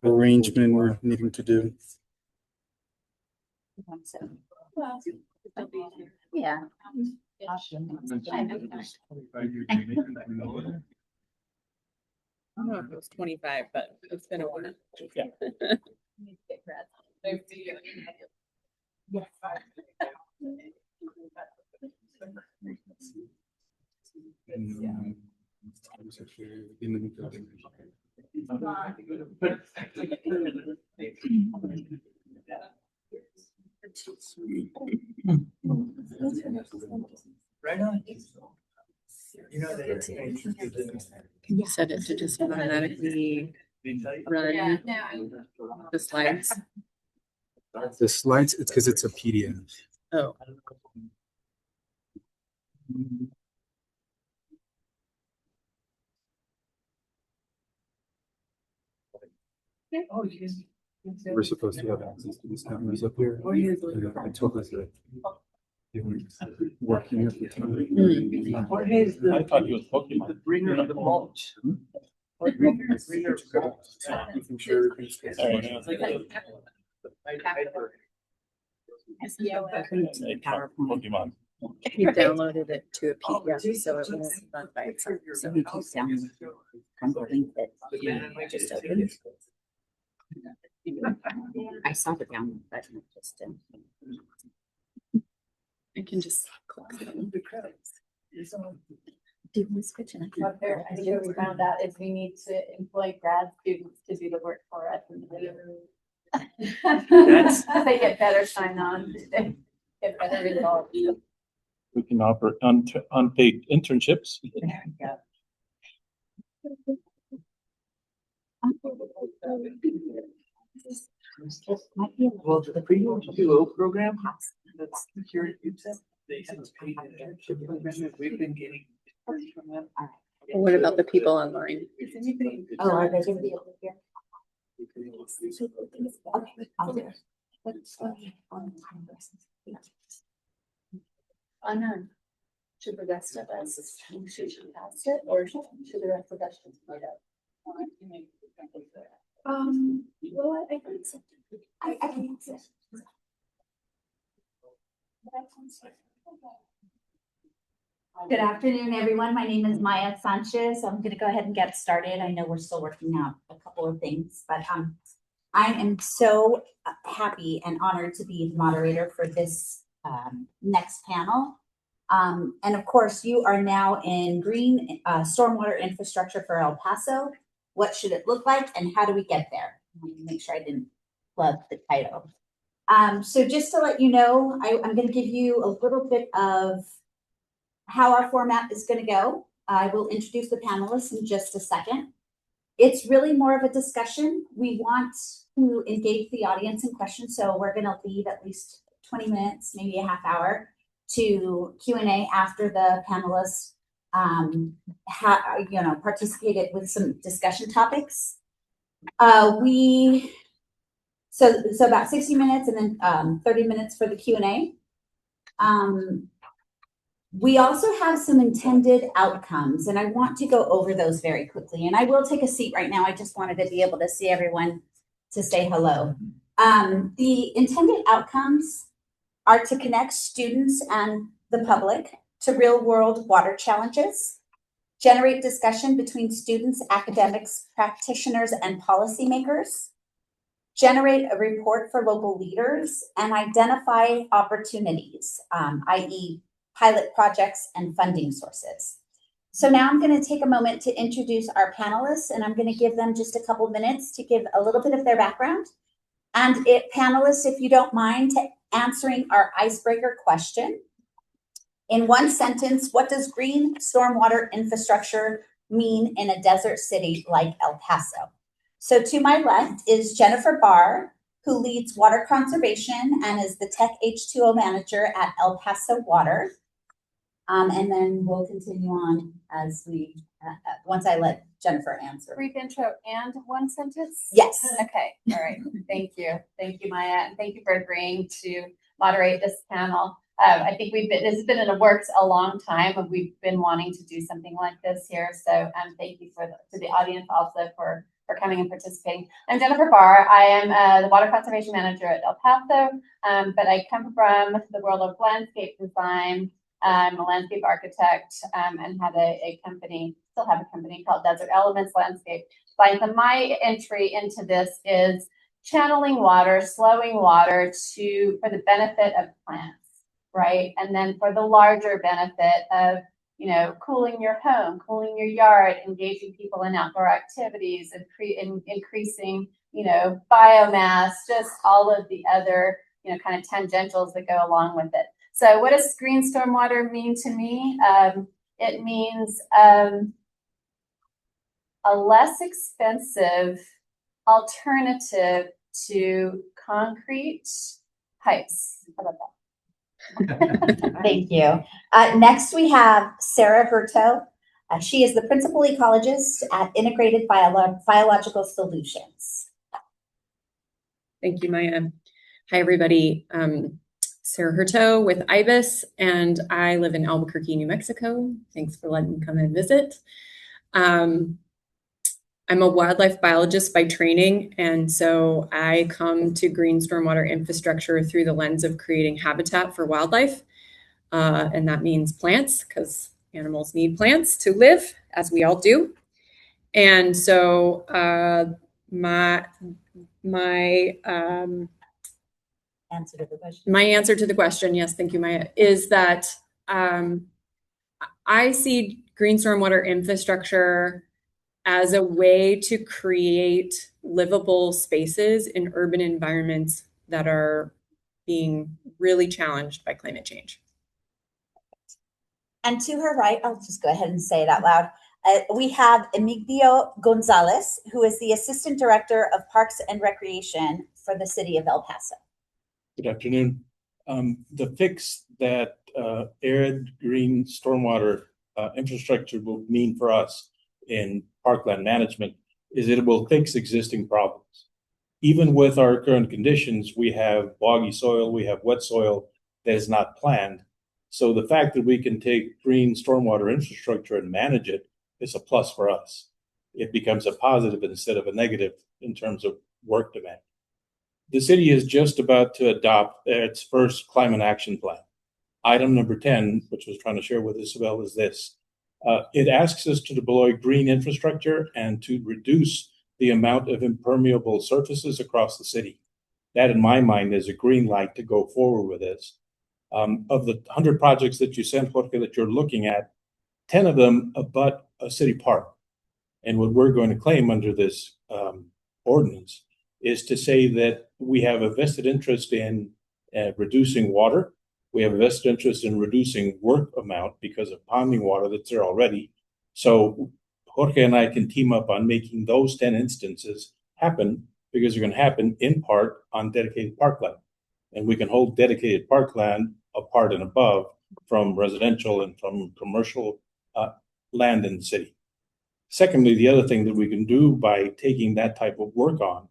arrangement we're needing to do. Yeah. I don't know if it was 25, but it's been a while. Yeah. Right on. You know You set it to just automatically run the slides. The slides, it's because it's a PDF. Oh, We're supposed to have access to these cameras up here. I told us that they weren't working at the time. Jorge's I thought he was Pokemon. the bringer of the mulch. Making sure everything's good. Pokemon. he downloaded it to a PDF, so it won't run by itself. So He keeps down. I'm going to link it. Just open. I saw the download button. It just didn't. I can just click them. Do you want to switch it? What there, I think what we found out is we need to employ grad students to do the work for us. That's- They get better sign on, they get better results. We can offer unpaid internships. There we go. Well, the pre-duo program, that's here, they have a paid internship program that we've been getting from them. What about the people online? Is anybody? Oh, are they going to be over here? Okay, I'll do it. Unknown. Should the rest of us, should pass it, or should the rest of us just find out? Well, I think so. I think so. Good afternoon, everyone. My name is Maya Sanchez. I'm going to go ahead and get started. I know we're still working out a couple of things, but I am so happy and honored to be the moderator for this next panel. And of course, you are now in green stormwater infrastructure for El Paso. What should it look like and how do we get there? Let me make sure I didn't plug the title. So just to let you know, I'm going to give you a little bit of how our format is going to go. I will introduce the panelists in just a second. It's really more of a discussion. We want to engage the audience in questions, so we're going to leave at least 20 minutes, maybe a half hour, to Q&A after the panelists participated with some discussion topics. So about 60 minutes and then 30 minutes for the Q&A. We also have some intended outcomes, and I want to go over those very quickly. And I will take a seat right now. I just wanted to be able to see everyone to say hello. The intended outcomes are to connect students and the public to real-world water challenges, generate discussion between students, academics, practitioners, and policymakers, generate a report for local leaders, and identify opportunities, i.e., pilot projects and funding sources. So now I'm going to take a moment to introduce our panelists, and I'm going to give them just a couple minutes to give a little bit of their background. And panelists, if you don't mind, to answering our icebreaker question. In one sentence, what does green stormwater infrastructure mean in a desert city like El Paso? So to my left is Jennifer Barr, who leads water conservation and is the Tech H2O manager at El Paso Water. And then we'll continue on as we, once I let Jennifer answer. Brief intro and one sentence? Yes. Okay, all right. Thank you. Thank you, Maya. And thank you for agreeing to moderate this panel. I think this has been in the works a long time, and we've been wanting to do something like this here. So thank you to the audience also for for coming and participating. I'm Jennifer Barr. I am the Water Conservation Manager at El Paso, but I come from the world of landscape design. I'm a landscape architect and had a company, still have a company called Desert Elements Landscape. So my entry into this is channeling water, slowing water for the benefit of plants, right? And then for the larger benefit of, cooling your home, cooling your yard, engaging people in outdoor activities, and increasing, biomass, just all of the other, kind of tangentials that go along with it. So what does green stormwater mean to me? It means a less expensive alternative to concrete pipes. How about that? Thank you. Next, we have Sarah Hurteau. She is the principal ecologist at Integrated Biological Solutions. Thank you, Maya. Hi, everybody. Sarah Hurteau with IBIS, and I live in Albuquerque, New Mexico. Thanks for letting me come and visit. I'm a wildlife biologist by training, and so I come to green stormwater infrastructure through the lens of creating habitat for wildlife, and that means plants, because animals need plants to live, as we all do. And so my Answer to the question. My answer to the question, yes, thank you, Maya, is that I see green stormwater infrastructure as a way to create livable spaces in urban environments that are being really challenged by climate change. And to her right, I'll just go ahead and say it out loud. We have Emigdio Gonzalez, who is the Assistant Director of Parks and Recreation for the City of El Paso. Good afternoon. The fix that arid green stormwater infrastructure will mean for us in parkland management is it will fix existing problems. Even with our current conditions, we have boggy soil, we have wet soil that is not planned. So the fact that we can take green stormwater infrastructure and manage it is a plus for us. It becomes a positive instead of a negative in terms of work demand. The city is just about to adopt its first climate action plan. Item number 10, which I was trying to share with Isabel, is this. It asks us to deploy green infrastructure and to reduce the amount of impermeable surfaces across the city. That, in my mind, is a green light to go forward with this. Of the 100 projects that you sent, Jorge, that you're looking at, 10 of them abut a city park. And what we're going to claim under this ordinance is to say that we have a vested interest in reducing water. We have a vested interest in reducing work amount because of ponding water that's there already. So Jorge and I can team up on making those 10 instances happen because they're going to happen in part on dedicated parkland. And we can hold dedicated parkland apart and above from residential and from commercial land in the city. Secondly, the other thing that we can do by taking that type of work on,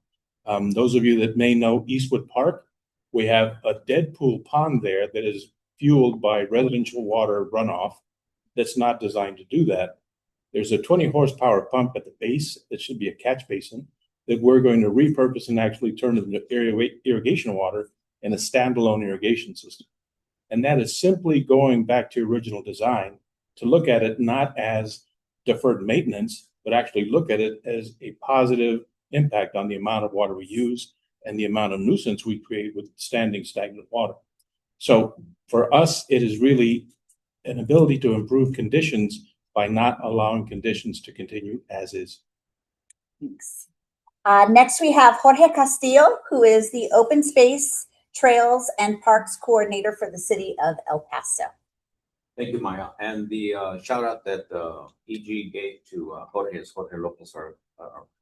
those of you that may know Eastwood Park, we have a dead pool pond there that is fueled by residential water runoff that's not designed to do that. There's a 20 horsepower pump at the base that should be a catch basin that we're going to repurpose and actually turn into irrigation water in a standalone irrigation system. And that is simply going back to original design to look at it not as deferred maintenance, but actually look at it as a positive impact on the amount of water we use and the amount of nuisance we create with standing stagnant water. So for us, it is really an ability to improve conditions by not allowing conditions to continue as is. Thanks. Next, we have Jorge Castillo, who is the Open Space, Trails, and Parks Coordinator for the City of El Paso. Thank you, Maya. And the shout out that EG gave to Jorge is Jorge Lopez,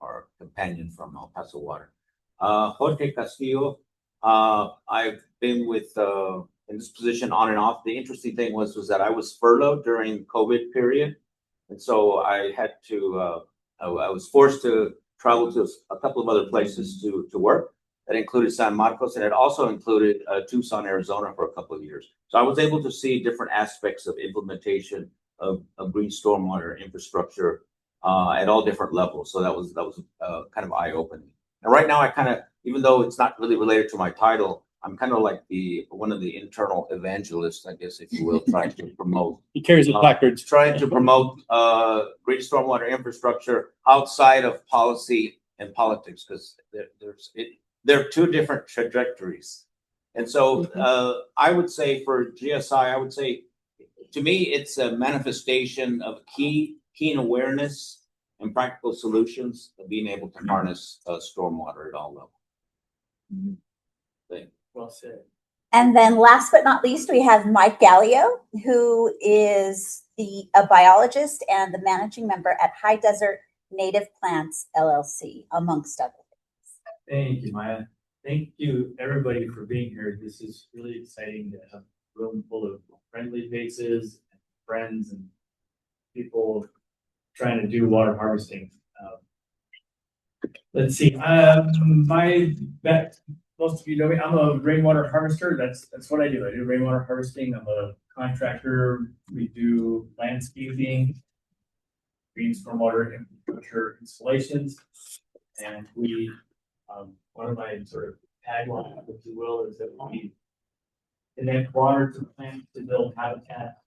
our companion from El Paso Water. Jorge Castillo, I've been with in this position on and off. The interesting thing was that I was furloughed during COVID period. And so I had to, I was forced to travel to a couple of other places to work. That included San Marcos, and it also included Tucson, Arizona for a couple of years. So I was able to see different aspects of implementation of green stormwater infrastructure at all different levels. So that was kind of eye-opening. And right now, I kind of, even though it's not really related to my title, I'm kind of like one of the internal evangelists, I guess, if you will, trying to promote. He carries the placards. Trying to promote green stormwater infrastructure outside of policy and politics, because there are two different trajectories. And so I would say for GSI, I would say, to me, it's a manifestation of keen awareness and practical solutions of being able to harness stormwater at all levels. Well said. And then last but not least, we have Mike Gaglio, who is a biologist and the managing member at High Desert Native Plants, LLC, amongst other things. Thank you, Maya. Thank you, everybody, for being here. This is really exciting to have a room full of friendly faces, and friends, and people trying to do water harvesting. Let's see. Most of you know me. I'm a rainwater harvester. That's what I do. I do rainwater harvesting. I'm a contractor. We do landscaping, green stormwater infrastructure installations, and we one of my sort of taglines, if you will, is that we connect water to plants to build habitat.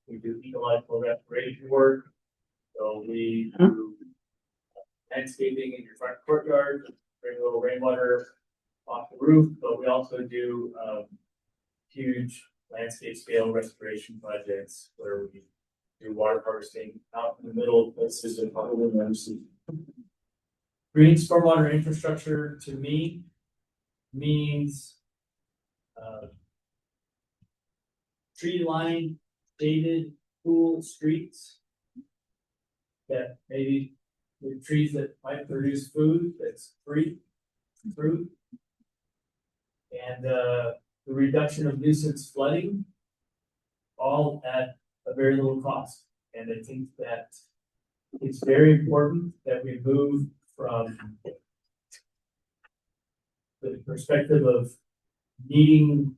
We do ecological restoration work. So we do landscaping in your front courtyard, bring a little rainwater off the roof, but we also do huge landscape scale restoration projects where we do water harvesting out in the middle of places in the green stormwater infrastructure to me means tree-lined, shaded, cool streets that maybe with trees that might produce food that's free, fruit, and the reduction of nuisance flooding, all at a very little cost. And I think that it's very important that we move from the perspective of needing,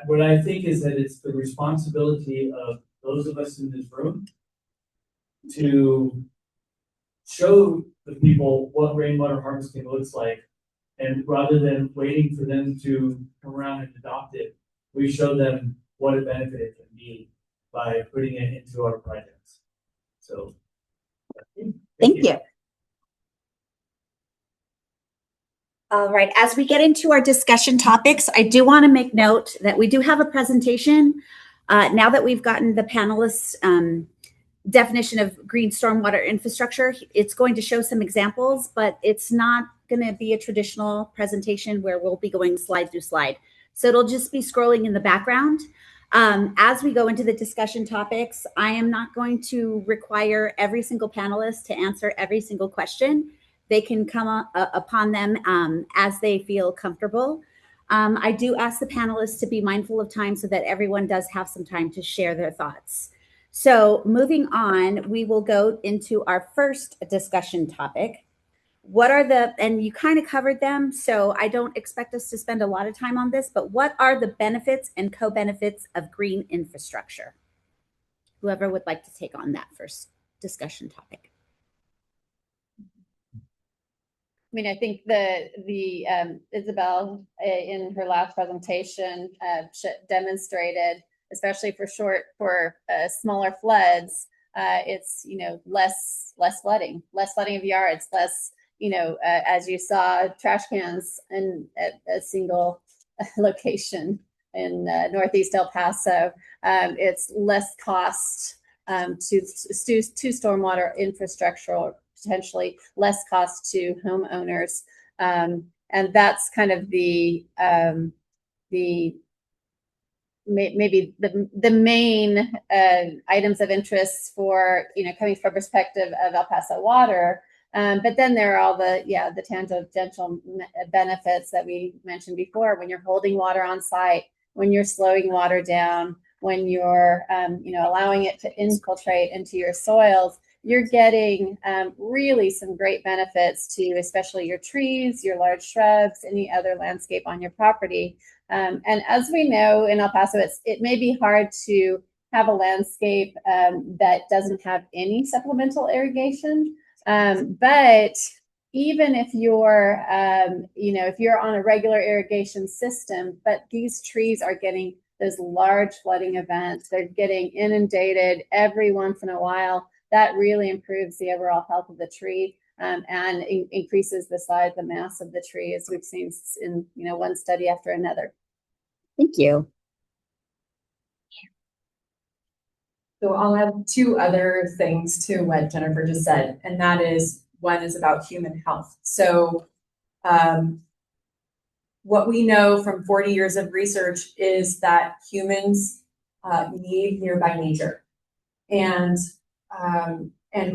what I think is that it's the responsibility of those of us in this room to show the people what rainwater harvesting looks like. And rather than waiting for them to come around and adopt it, we show them what a benefit it can be by putting it into our projects. So Thank you. All right, as we get into our discussion topics, I do want to make note that we do have a presentation. Now that we've gotten the panelists' definition of green stormwater infrastructure, it's going to show some examples, but it's not going to be a traditional presentation where we'll be going slide through slide. So it'll just be scrolling in the background. As we go into the discussion topics, I am not going to require every single panelist to answer every single question. They can come upon them as they feel comfortable. I do ask the panelists to be mindful of time so that everyone does have some time to share their thoughts. So moving on, we will go into our first discussion topic. And you kind of covered them, so I don't expect us to spend a lot of time on this, but what are the benefits and co-benefits of green infrastructure? Whoever would like to take on that first discussion topic. I mean, I think the Isabel in her last presentation demonstrated, especially for smaller floods, it's less flooding of yards, less as you saw trash cans at a single location in Northeast El Paso. It's less cost to stormwater infrastructure, potentially less cost to homeowners, and that's kind of maybe the main items of interest for coming from perspective of El Paso Water. But then there are all the tangential benefits that we mentioned before. When you're holding water on site, when you're slowing water down, when you're allowing it to infiltrate into your soils, you're getting really some great benefits to especially your trees, your large shrubs, any other landscape on your property. And as we know in El Paso, it may be hard to have a landscape that doesn't have any supplemental irrigation. But even if you're, if you're on a regular irrigation system, but these trees are getting those large flooding events, they're getting inundated every once in a while, that really improves the overall health of the tree and increases the size, the mass of the tree, as we've seen in, one study after another. Thank you. So I'll add two other things to what Jennifer just said, and that is, one is about human health. So what we know from 40 years of research is that humans need nearby nature. And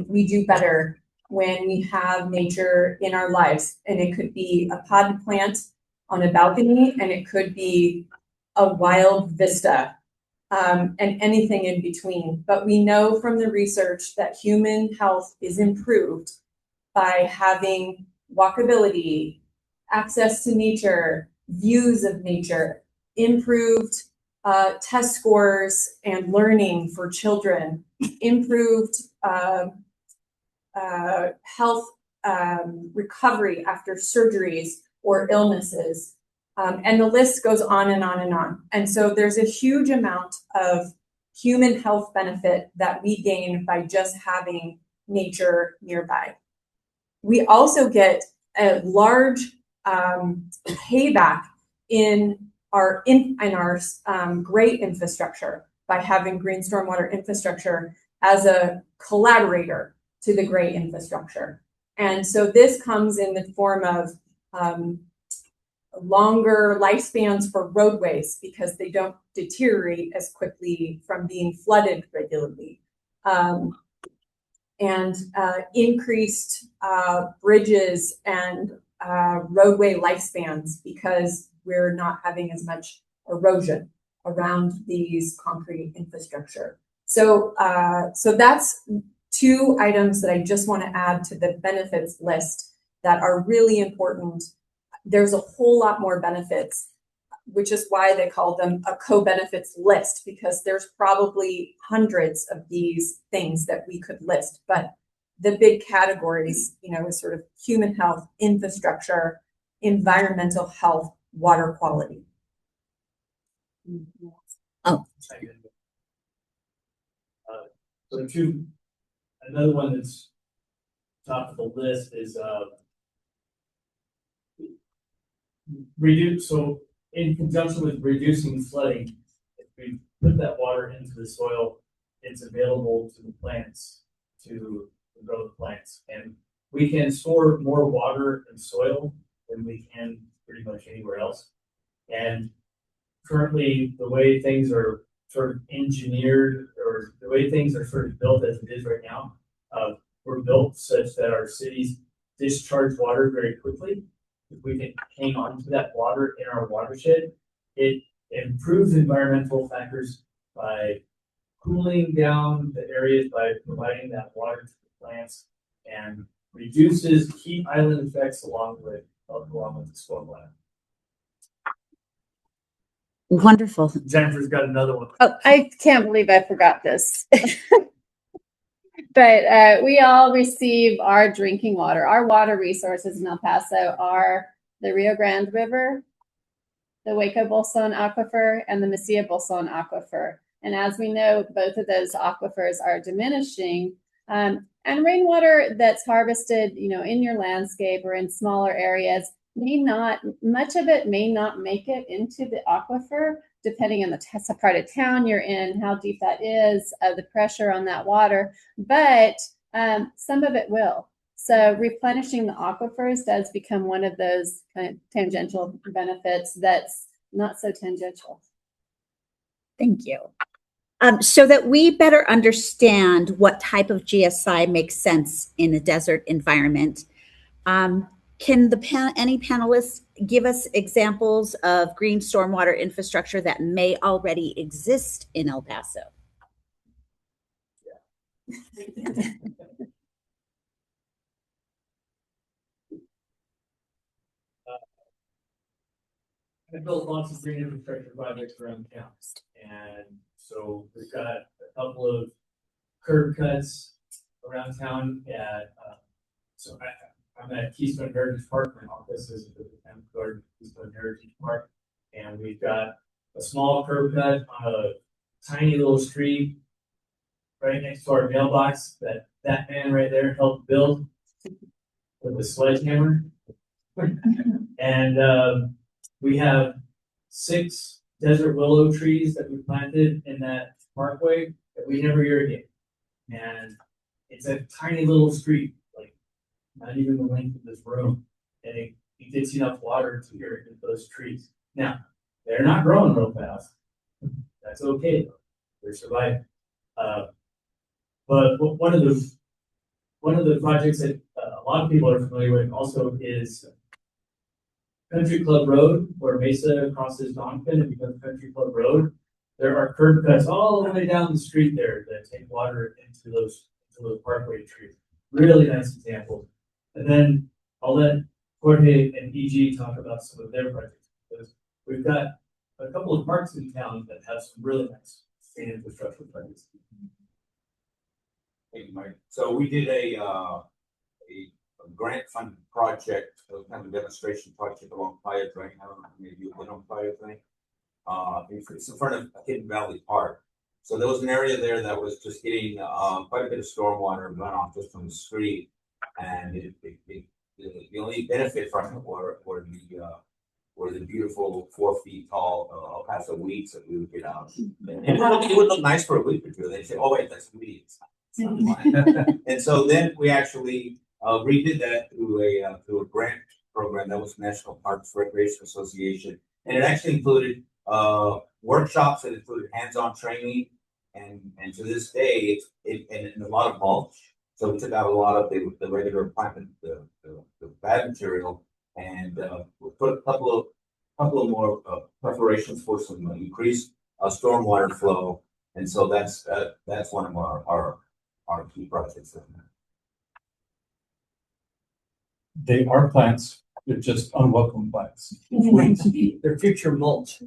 we do better when we have nature in our lives. And it could be a potted plant on a balcony, and it could be a wild vista, and anything in between. But we know from the research that human health is improved by having walkability, access to nature, views of nature, improved test scores and learning for children, improved health recovery after surgeries or illnesses. And the list goes on and on and on. And so there's a huge amount of human health benefit that we gain by just having nature nearby. We also get a large payback in our great infrastructure by having green stormwater infrastructure as a collaborator to the great infrastructure. And so this comes in the form of longer lifespans for roadways because they don't deteriorate as quickly from being flooded regularly. And increased bridges and roadway lifespans because we're not having as much erosion around these concrete infrastructure. So that's two items that I just want to add to the benefits list that are really important. There's a whole lot more benefits, which is why they call them a co-benefits list, because there's probably hundreds of these things that we could list. But the big categories, is sort of human health, infrastructure, environmental health, water quality. Oh. Another one that's top of the list is reduce. So in conjunction with reducing flooding, if we put that water into the soil, it's available to the plants to grow the plants. And we can store more water in soil than we can pretty much anywhere else. And currently, the way things are sort of engineered, or the way things are sort of built as it is right now, we're built such that our cities discharge water very quickly. If we can hang on to that water in our watershed, it improves environmental factors by cooling down the areas, by providing that water to the plants, and reduces heat island effects along with the stormwater. Wonderful. Jennifer's got another one. Oh, I can't believe I forgot this. But we all receive our drinking water. Our water resources in El Paso are the Rio Grande River, the Hueco Bolson Aquifer, and the Mesilla Bolson Aquifer. And as we know, both of those aquifers are diminishing. And rainwater that's harvested, in your landscape or in smaller areas, much of it may not make it into the aquifer, depending on the part of town you're in, how deep that is, the pressure on that water, but some of it will. So replenishing the aquifers does become one of those kind of tangential benefits that's not so tangential. Thank you. So that we better understand what type of GSI makes sense in a desert environment, can any panelists give us examples of green stormwater infrastructure that may already exist in El Paso? I built lots of green infrastructure projects around town, and So we've got a couple of curb cuts around town at, I'm at Keystone Heritage Park. My office is at the town garden, Keystone Heritage Park. And we've got a small curb cut on a tiny little street right next to our mailbox that man right there helped build with a sledgehammer. And we have 6 desert willow trees that we planted in that parkway that we never irrigate. And it's a tiny little street, like not even the length of this room. And it gets enough water to irrigate those trees. Now, they're not growing real fast. That's okay though. They're surviving. But one of the projects that a lot of people are familiar with also is Country Club Road, where Mesa crosses Doniphan and becomes Country Club Road. There are curb cuts all the way down the street there that take water into those parkway trees. Really nice example. And then I'll let Jorge and EG talk about some of their projects, because we've got a couple of parks in town that have some really nice green infrastructure projects. Thank you, Mike. So we did a grant funded project, kind of demonstration project along Playa Drain. I don't know if maybe you've been on Playa Drain. It's in front of Hidden Valley Park. So there was an area there that was just getting quite a bit of stormwater runoff just from the street, and the only benefit from it were the beautiful 4 feet tall El Paso weeds that we would get out. And it would look nice for a week or two. They'd say, "Oh wait, that's weeds." And so then we actually redid that through a grant program that was National Parks Recreation Association, and it actually included workshops that included hands-on training, and to this day and a lot of mulch. So we took out a lot of the regular plant, the bad material, and we put a couple of more preparations for some increased stormwater flow, and so that's one of our key projects. They are plants, they're just unwelcome plants. Their future mulch.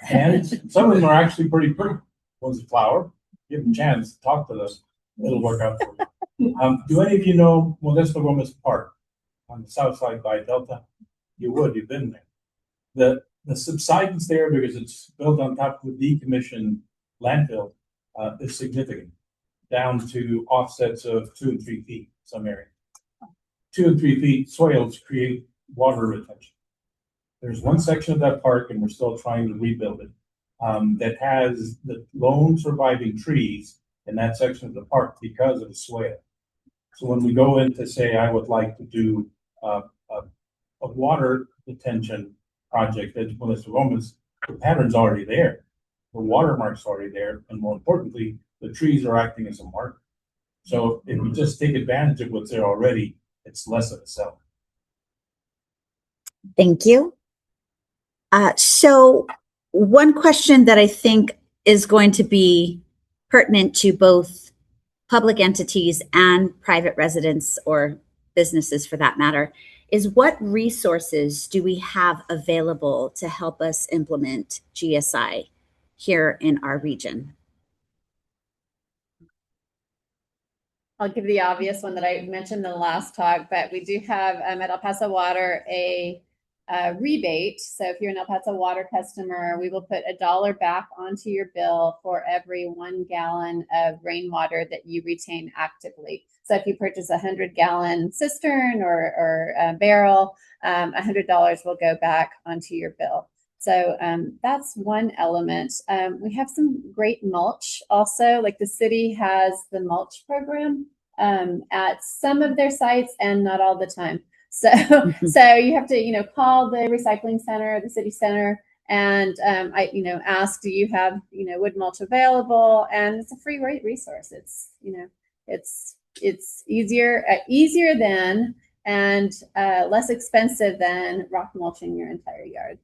And some of them are actually pretty pretty. One's a flower, give them a chance, talk to them, it'll work out for you. Do any of you know Modesto Gomez Park on the south side by Delta? You would, you've been there. The subsidence there, because it's built on top of the decommissioned landfill, is significant, down to offsets of 2 and 3 feet, some areas. 2 and 3 feet soils create water retention. There's one section of that park, and we're still trying to rebuild it, that has the lone surviving trees in that section of the park because of the swale. So when we go in to say, I would like to do a water detention project at Modesto Gomez, the pattern's already there. The watermark's already there, and more importantly, the trees are acting as a marker. So if we just take advantage of what's there already, it's less of a sell. Thank you. So one question that I think is going to be pertinent to both public entities and private residents or businesses for that matter is, what resources do we have available to help us implement GSI here in our region? I'll give the obvious one that I mentioned in the last talk, but we do have at El Paso Water a rebate. So if you're an El Paso Water customer, we will put $1 back onto your bill for every 1 gallon of rainwater that you retain actively. So if you purchase a 100-gallon cistern or a barrel, $100 will go back onto your bill. So that's one element. We have some great mulch also, like the city has the mulch program at some of their sites and not all the time. So you have to, call the recycling center, the city center, and ask, do you have, wood mulch available? And it's a free resource. It's, it's easier than and less expensive than rock mulching your entire yard.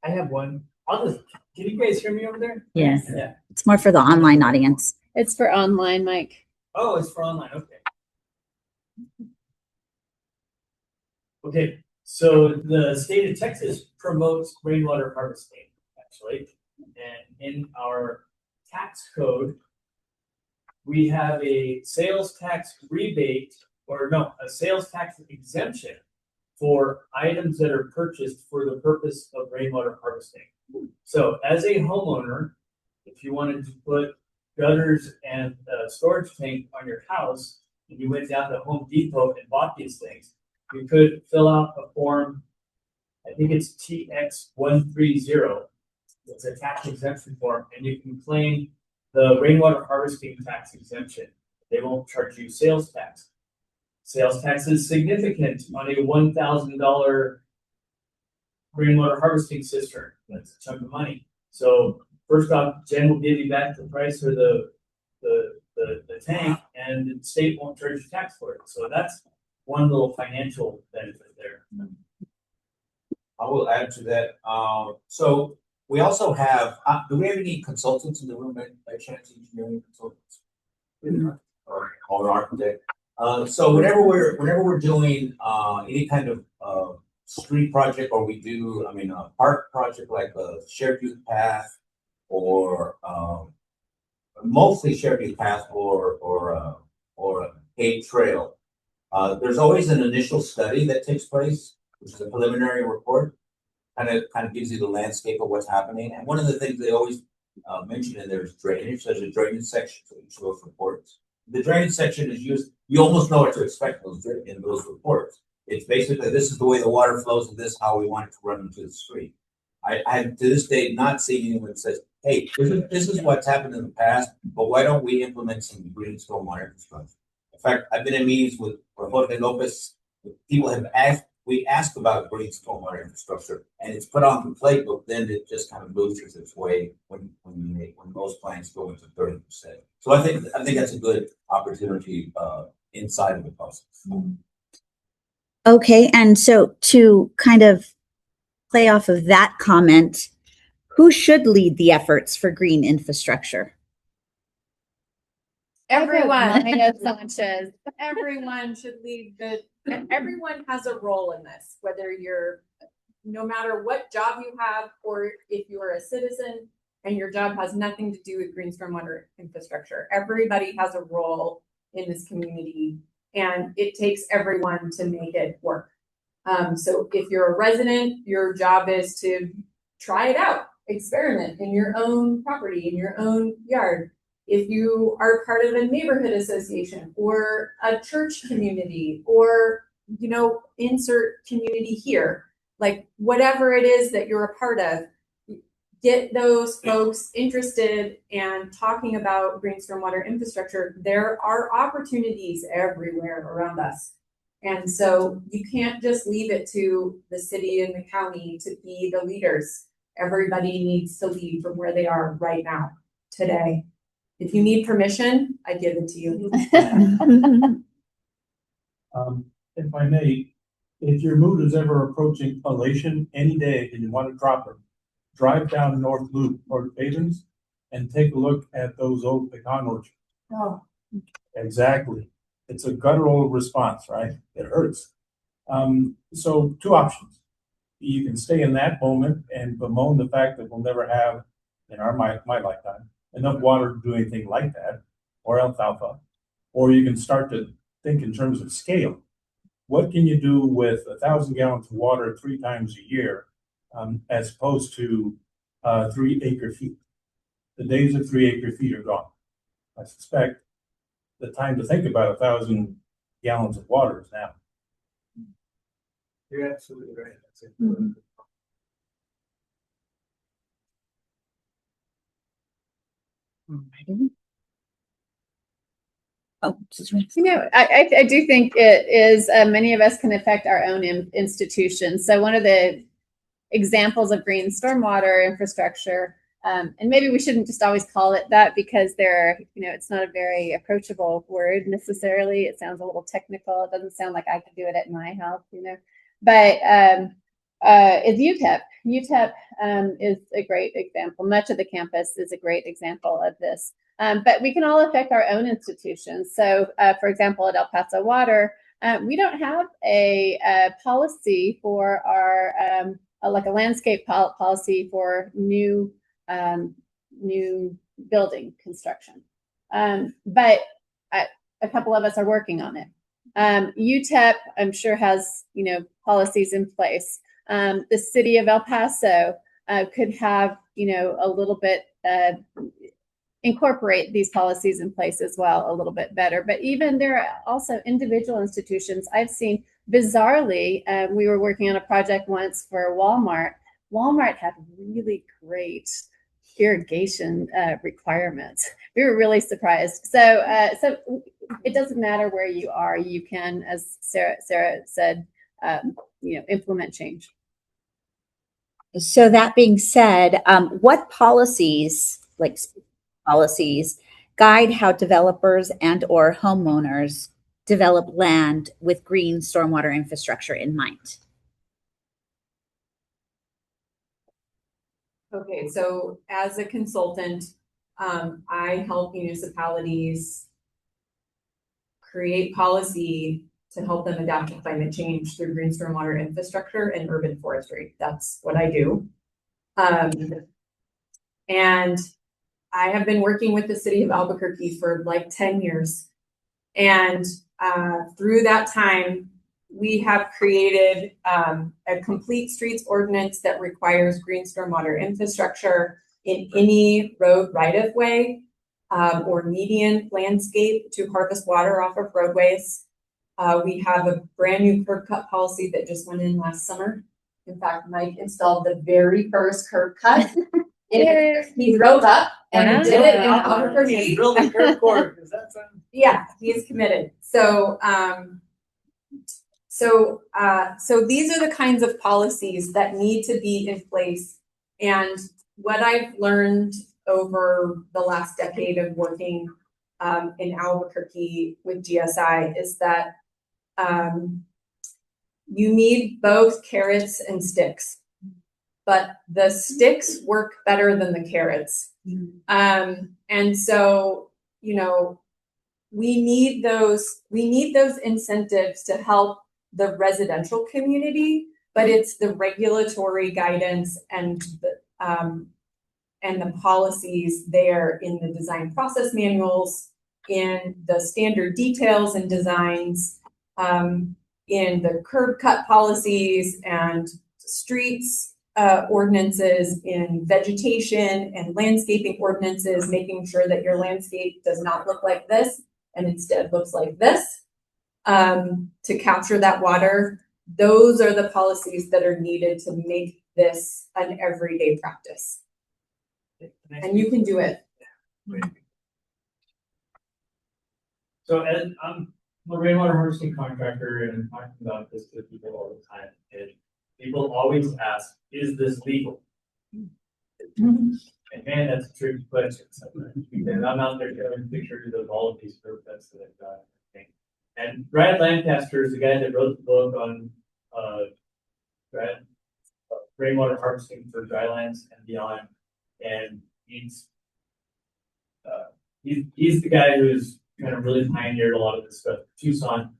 I have one. Can you guys hear me over there? Yes. Yeah. It's more for the online audience. It's for online, Mike. Oh, it's for online. Okay. Okay. So the state of Texas promotes rainwater harvesting. actually. And in our tax code, we have a sales tax rebate, or no, a sales tax exemption for items that are purchased for the purpose of rainwater harvesting. So as a homeowner, if you wanted to put gutters and a storage tank on your house, and you went down to Home Depot and bought these things, you could fill out a form, I think it's TX130. It's a tax exemption form, and you can claim the rainwater harvesting tax exemption. They won't charge you sales tax. Sales tax is significant on a $1,000 rainwater harvesting cistern. That's a chunk of money. So first off, Jen will give you back the price for the tank, and the state won't charge you tax for it. So that's one little financial benefit there. I will add to that. So we also have, do we have any consultants in the room by chance, engineering consultants? Or architect? So whenever we're doing any kind of street project, or we do, a park project like a shared use path, or mostly shared use path, or a paved trail, there's always an initial study that takes place, which is a preliminary report. Kind of gives you the landscape of what's happening. And one of the things they always mention in there is drainage. There's a drainage section for each of those reports. The drainage section is used, you almost know what to expect in those reports. It's basically, this is the way the water flows, and this is how we want it to run into the street. I have to this day not seen anyone that says, hey, this is what's happened in the past, but why don't we implement some green stormwater infrastructure? In fact, I've been in meetings with Jorge Lopez. People have asked, we ask about green stormwater infrastructure, and it's put on the plate, but then it just kind of loses its way when most plants go into 30%. So I think that's a good opportunity inside of the process. Okay, and so to kind of play off of that comment, who should lead the efforts for green infrastructure? Everyone. I know Sanchez. Everyone should lead everyone has a role in this, whether you're, no matter what job you have, or if you're a citizen and your job has nothing to do with green stormwater infrastructure. Everybody has a role in this community, and it takes everyone to make it work. So if you're a resident, your job is to try it out, experiment in your own property, in your own yard. If you are part of a neighborhood association or a church community, or, insert community here, like whatever it is that you're a part of, get those folks interested and talking about green stormwater infrastructure. There are opportunities everywhere around us. And so you can't just leave it to the city and the county to be the leaders. Everybody needs to lead from where they are right now, today. If you need permission, I give it to you. If I may, if your mood is ever approaching elation any day and you want to drop it, drive down North Loop or Havens and take a look at those old pecan orchards. Oh. Exactly. It's a guttural response, right? It hurts. So two options. You can stay in that moment and bemoan the fact that we'll never have, in my lifetime, enough water to do anything like that, or alfalfa. Or you can start to think in terms of scale. What can you do with 1,000 gallons of water 3 times a year, as opposed to 3 acre feet? The days of 3 acre feet are gone. I suspect the time to think about 1,000 gallons of water is now. You're absolutely right. That's it. I do think it is, many of us can affect our own institutions. So one of the examples of green stormwater infrastructure, and maybe we shouldn't just always call it that, because it's not a very approachable word necessarily. It sounds a little technical. It doesn't sound like I could do it at my house, but is UTEP. UTEP is a great example. Much of the campus is a great example of this. But we can all affect our own institutions. So, for example, at El Paso Water, we don't have a policy for our like a landscape policy for new building construction. But a couple of us are working on it. UTEP, I'm sure, has policies in place. The city of El Paso could have a little bit incorporate these policies in place as well a little bit better. But even there are also individual institutions I've seen. Bizarrely, we were working on a project once for Walmart. Walmart had really great irrigation requirements. We were really surprised. So it doesn't matter where you are. You can, as Sarah said, implement change. So that being said, what policies guide how developers and or homeowners develop land with green stormwater infrastructure in mind? Okay, so as a consultant, I help municipalities create policy to help them adapt to climate change through green stormwater infrastructure and urban forestry. That's what I do. And I have been working with the city of Albuquerque for like 10 years. And through that time, we have created a complete streets ordinance that requires green stormwater infrastructure in any road right-of-way or median landscape to harvest water off of roadways. We have a brand new curb cut policy that just went in last summer. In fact, Mike installed the very first curb cut. He drove up and did it in Albuquerque. Really curb cord, because that's Yeah, he's committed. So these are the kinds of policies that need to be in place. And what I've learned over the last decade of working in Albuquerque with GSI is that you need both carrots and sticks, but the sticks work better than the carrots. And so, we need those incentives to help the residential community, but it's the regulatory guidance and the policies there in the design process manuals, in the standard details and designs, in the curb cut policies and streets ordinances, in vegetation and landscaping ordinances, making sure that your landscape does not look like this and instead looks like this to capture that water. Those are the policies that are needed to make this an everyday practice. And you can do it. So Ed, I'm a rainwater harvesting contractor, and I'm talking about this to people all the time. And people always ask, is this legal? And man, that's a tricky question sometimes, because I'm out there showing pictures of all of these curb cuts that I've got. And Brad Lancaster is the guy that wrote the book on rainwater harvesting for drylands and beyond. And he's the guy who's kind of really pioneered a lot of this stuff in Tucson.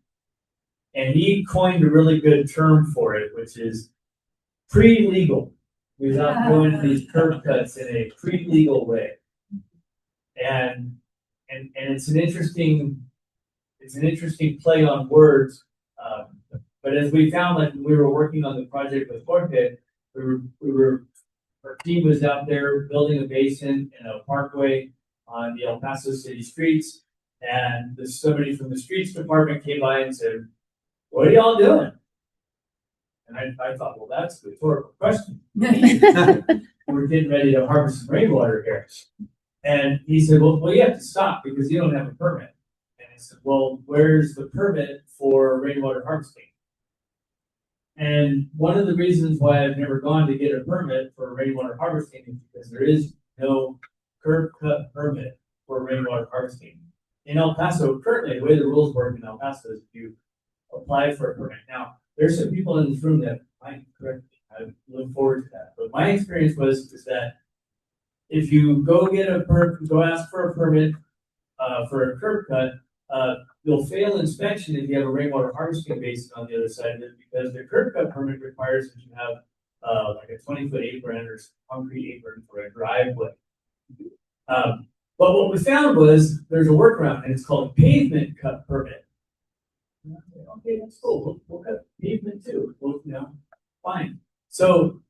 And he coined a really good term for it, which is pre-legal, without going to these curb cuts in a pre-legal way. And it's an interesting play on words. But as we found, like when we were working on the project with Jorge, our team was out there building a basin in a parkway on the El Paso city streets, and somebody from the streets department came by and said, "What are y'all doing?" And I thought, well, that's a rhetorical question. We're getting ready to harvest some rainwater here. And he said, well, you have to stop because you don't have a permit. And I said, well, where's the permit for rainwater harvesting? And one of the reasons why I've never gone to get a permit for rainwater harvesting is because there is no curb cut permit for rainwater harvesting. In El Paso, currently, the way the rules work in El Paso is you apply for a permit. Now, there's some people in this room that might correct me. I look forward to that. But my experience is that if you go ask for a permit for a curb cut, you'll fail inspection if you have a rainwater harvesting basin on the other side of it, because the curb cut permit requires that you have like a 20-foot apron or concrete apron for a driveway. But what we found was there's a workaround, and it's called a pavement cut permit. Okay, that's cool. We'll cut pavement too. Well, fine. So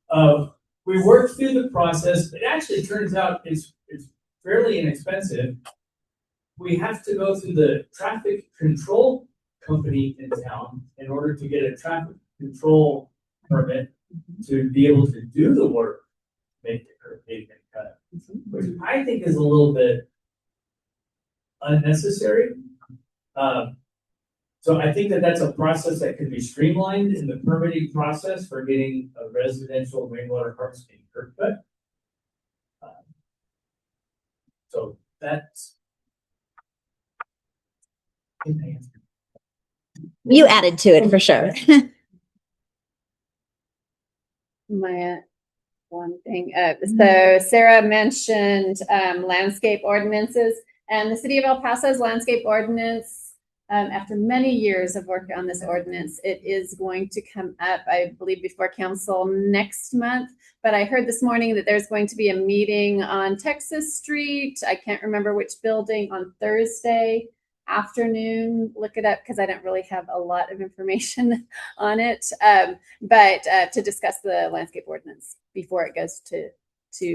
we worked through the process. It actually turns out it's fairly inexpensive. We have to go through the traffic control company in town in order to get a traffic control permit to be able to do the work, make the pavement cut, which I think is a little bit unnecessary. So I think that that's a process that could be streamlined in the permitting process for getting a residential rainwater harvesting curb cut. So that's. You added to it for sure. My one thing. So Sarah mentioned landscape ordinances, and the city of El Paso's landscape ordinance. After many years of work on this ordinance, it is going to come up, I believe, before council next month. But I heard this morning that there's going to be a meeting on Texas Street. I can't remember which building, on Thursday afternoon. Look it up because I don't really have a lot of information on it. But to discuss the landscape ordinance before it goes to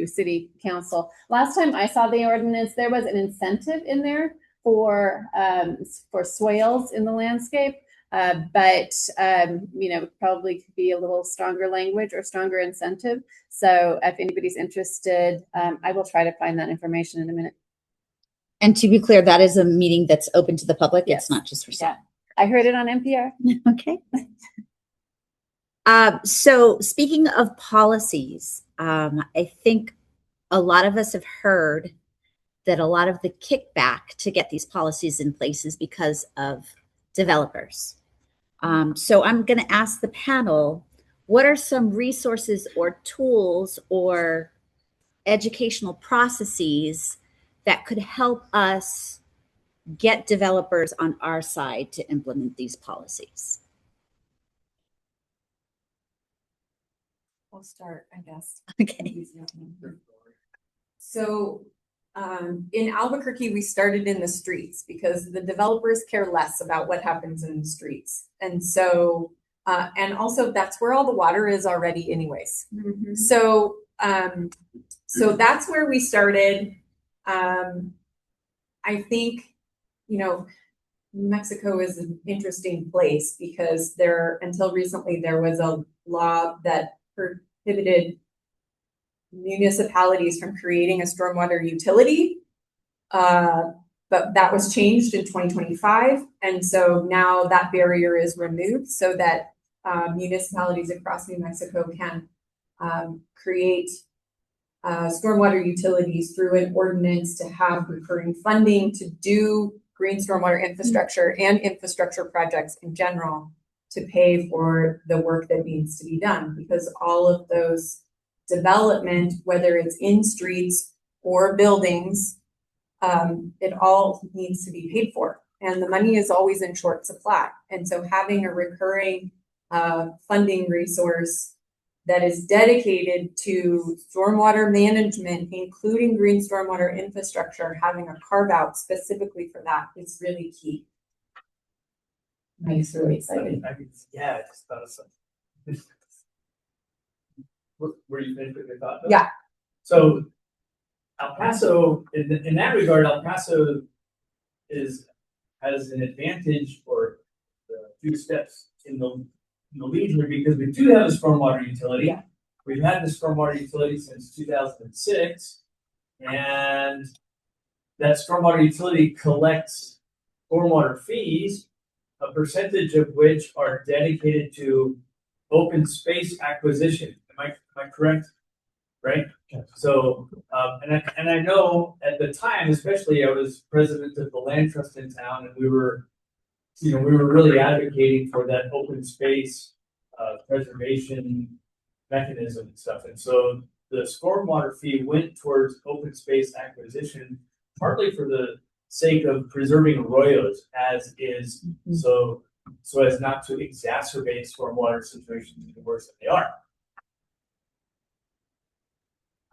city council. Last time I saw the ordinance, there was an incentive in there for swales in the landscape, but probably could be a little stronger language or stronger incentive. So if anybody's interested, I will try to find that information in a minute. And to be clear, that is a meeting that's open to the public. Yes. It's not just for staff. I heard it on NPR. Okay. So speaking of policies, I think a lot of us have heard that a lot of the kickback to get these policies in place is because of developers. So I'm going to ask the panel, what are some resources or tools or educational processes that could help us get developers on our side to implement these policies? I'll start, I guess. Okay. So in Albuquerque, we started in the streets because the developers care less about what happens in the streets. And so, and also that's where all the water is already anyways. Mm-hmm. So, so that's where we started. I think, New Mexico is an interesting place because until recently, there was a law that prohibited municipalities from creating a stormwater utility, but that was changed in 2025, and so now that barrier is removed so that municipalities across New Mexico can create stormwater utilities through an ordinance to have recurring funding to do green stormwater infrastructure and infrastructure projects in general to pay for the work that needs to be done, because all of those development, whether it's in streets or buildings, it all needs to be paid for. And the money is always in short supply. And so having a recurring funding resource that is dedicated to stormwater management, including green stormwater infrastructure, having a carve out specifically for that is really key. I'm just really excited. Yeah, I just thought of something. Were you finished with your thought? Yeah. So El Paso, in that regard, El Paso has an advantage or a few steps in the region because we do have a stormwater utility. Yeah. We've had the stormwater utility since 2006, and that stormwater utility collects stormwater fees, a percentage of which are dedicated to open space acquisition. Am I correct? Right? So, and I know at the time, especially I was president of the land trust in town, and we were really advocating for that open space preservation mechanism and stuff. And so the stormwater fee went towards open space acquisition, partly for the sake of preserving arroyos as is, so as not to exacerbate stormwater situations even worse than they are.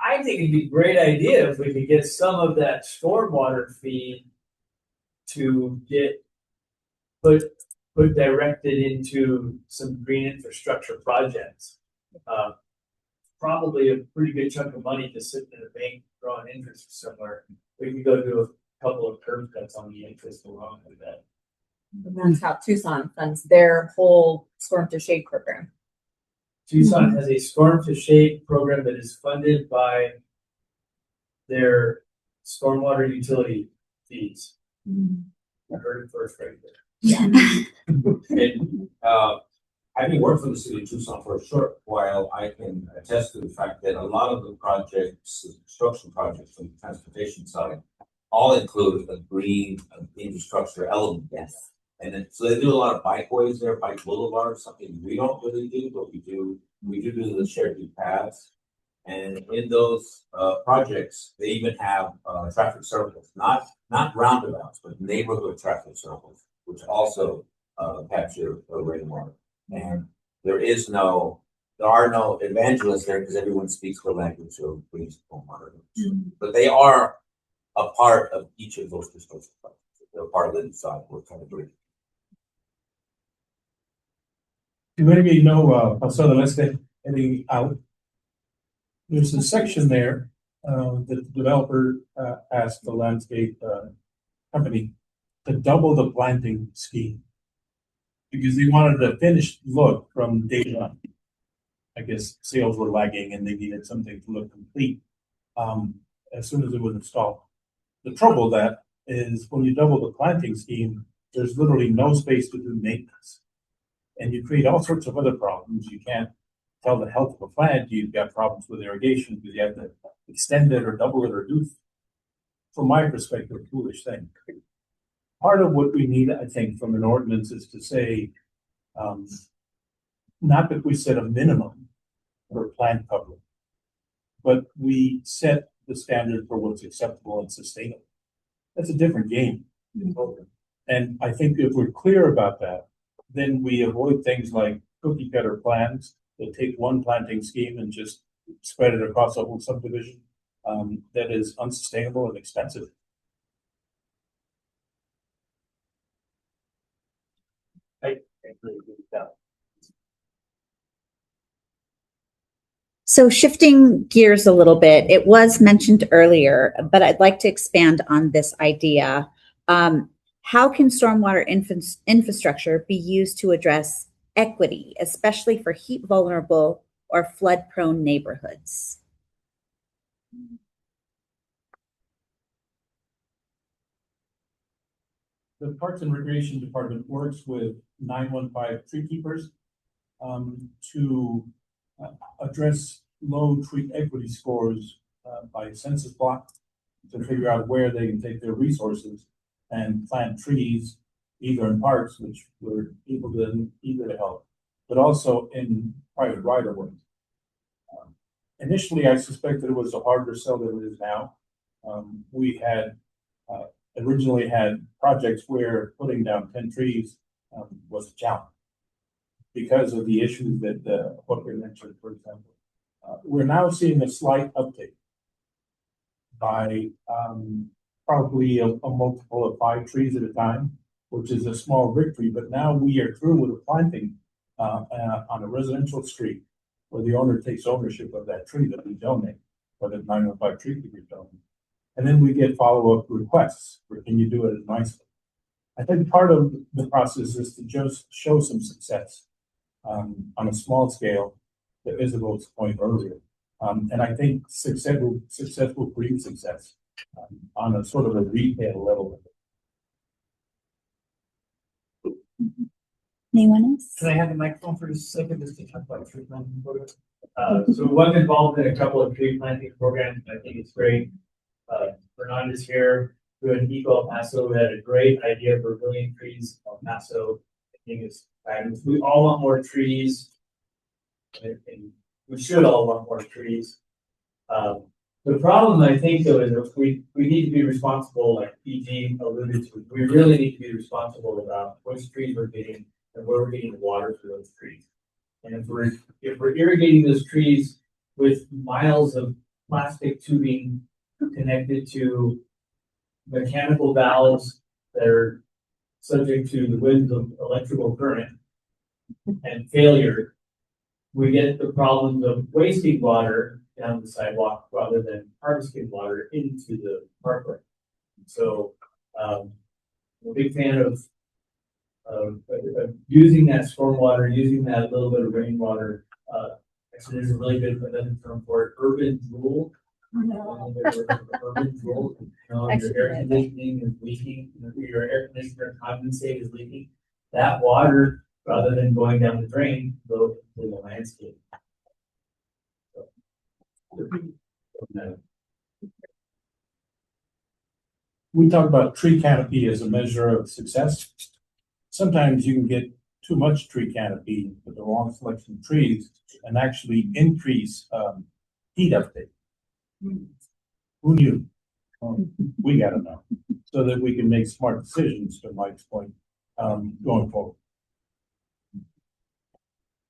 I think it'd be a great idea if we could get some of that stormwater fee to get put directed into some green infrastructure projects. Probably a pretty good chunk of money to sit in a bank drawing interest somewhere. We could go do a couple of curb cuts on the interest along with that. That's how Tucson funds their whole storm to shade program. Tucson has a storm to shade program that is funded by their stormwater utility fees. I heard it first right there. And, having worked for the city of Tucson for a short while, I can attest to the fact that a lot of the projects, the construction projects from the transportation side, all include a green infrastructure element. Yes. And then, so they do a lot of bikeways there, bike boulevards, something we don't really do, but we do the shared use paths. And in those projects, they even have traffic circles, not roundabouts, but neighborhood traffic circles, which also capture rainwater. And there are no evangelists there because everyone speaks the language of green stormwater. But they are a part of each of those construction projects. They're part of the design we're trying to do. Do anybody know Paso del Este heading out? There's a section there that the developer asked the landscape company to double the planting scheme because they wanted a finished look from day one. I guess sales were lagging and they needed something to look complete as soon as it was installed. The trouble with that is when you double the planting scheme, there's literally no space to do maintenance. And you create all sorts of other problems. You can't tell the health of a plant. You've got problems with irrigation because you have to extend it or double it or do, from my perspective, a foolish thing. Part of what we need, I think, from an ordinance is to say, not that we set a minimum for plant cover, but we set the standard for what's acceptable and sustainable. That's a different game. And I think if we're clear about that, then we avoid things like cookie cutter plans that take one planting scheme and just spread it across a whole subdivision that is unsustainable and expensive. I agree with that. So shifting gears a little bit, it was mentioned earlier, but I'd like to expand on this idea. How can stormwater infrastructure be used to address equity, especially for heat vulnerable or flood prone neighborhoods? The Parks and Recreation Department works with 915 tree keepers to address low tree equity scores by census block to figure out where they can take their resources and plant trees, either in parks, which we're able to help, but also in private right of ways. Initially, I suspected it was a harder sell than it is now. We had originally had projects where putting down 10 trees was a challenge because of the issues that Jorge mentioned, for example. We're now seeing a slight uptake by probably a multiple of 5 trees at a time, which is a small victory. But now we are through with a planting on a residential street where the owner takes ownership of that tree that we donate, or that 915 tree keepers donate. And then we get follow-up requests for, can you do it nicely? I think part of the process is to just show some success on a small scale that Isabel's point earlier. And I think success will breed success on a sort of a retail level. Anyone else? Can I have the microphone for just a second just to talk about tree planting program? So we've been involved in a couple of tree planting programs. I think it's great. Fernand is here. We had Eco El Paso. We had a great idea for 1 billion trees El Paso. I think it's fabulous. We all want more trees. And we should all want more trees. The problem, I think, though, is that we need to be responsible, like PG alluded to. We really need to be responsible about which trees we're getting and where we're getting the water for those trees. And if we're irrigating those trees with miles of plastic tubing connected to mechanical valves that are subject to the winds of electrical current and failure, we get the problems of wasting water down the sidewalk rather than harvesting water into the parkway. So I'm a big fan of using that stormwater, using that little bit of rainwater. Actually, there's a really good another term for it, urban rule. Urban rule. Your air conditioning is leaking, your air conditioner condensate is leaking. That water, rather than going down the drain, goes to the landscape. We talk about tree canopy as a measure of success. Sometimes you can get too much tree canopy with the wrong selection of trees and actually increase heat uptake. Who knew? We gotta know so that we can make smart decisions, to Mike's point, going forward.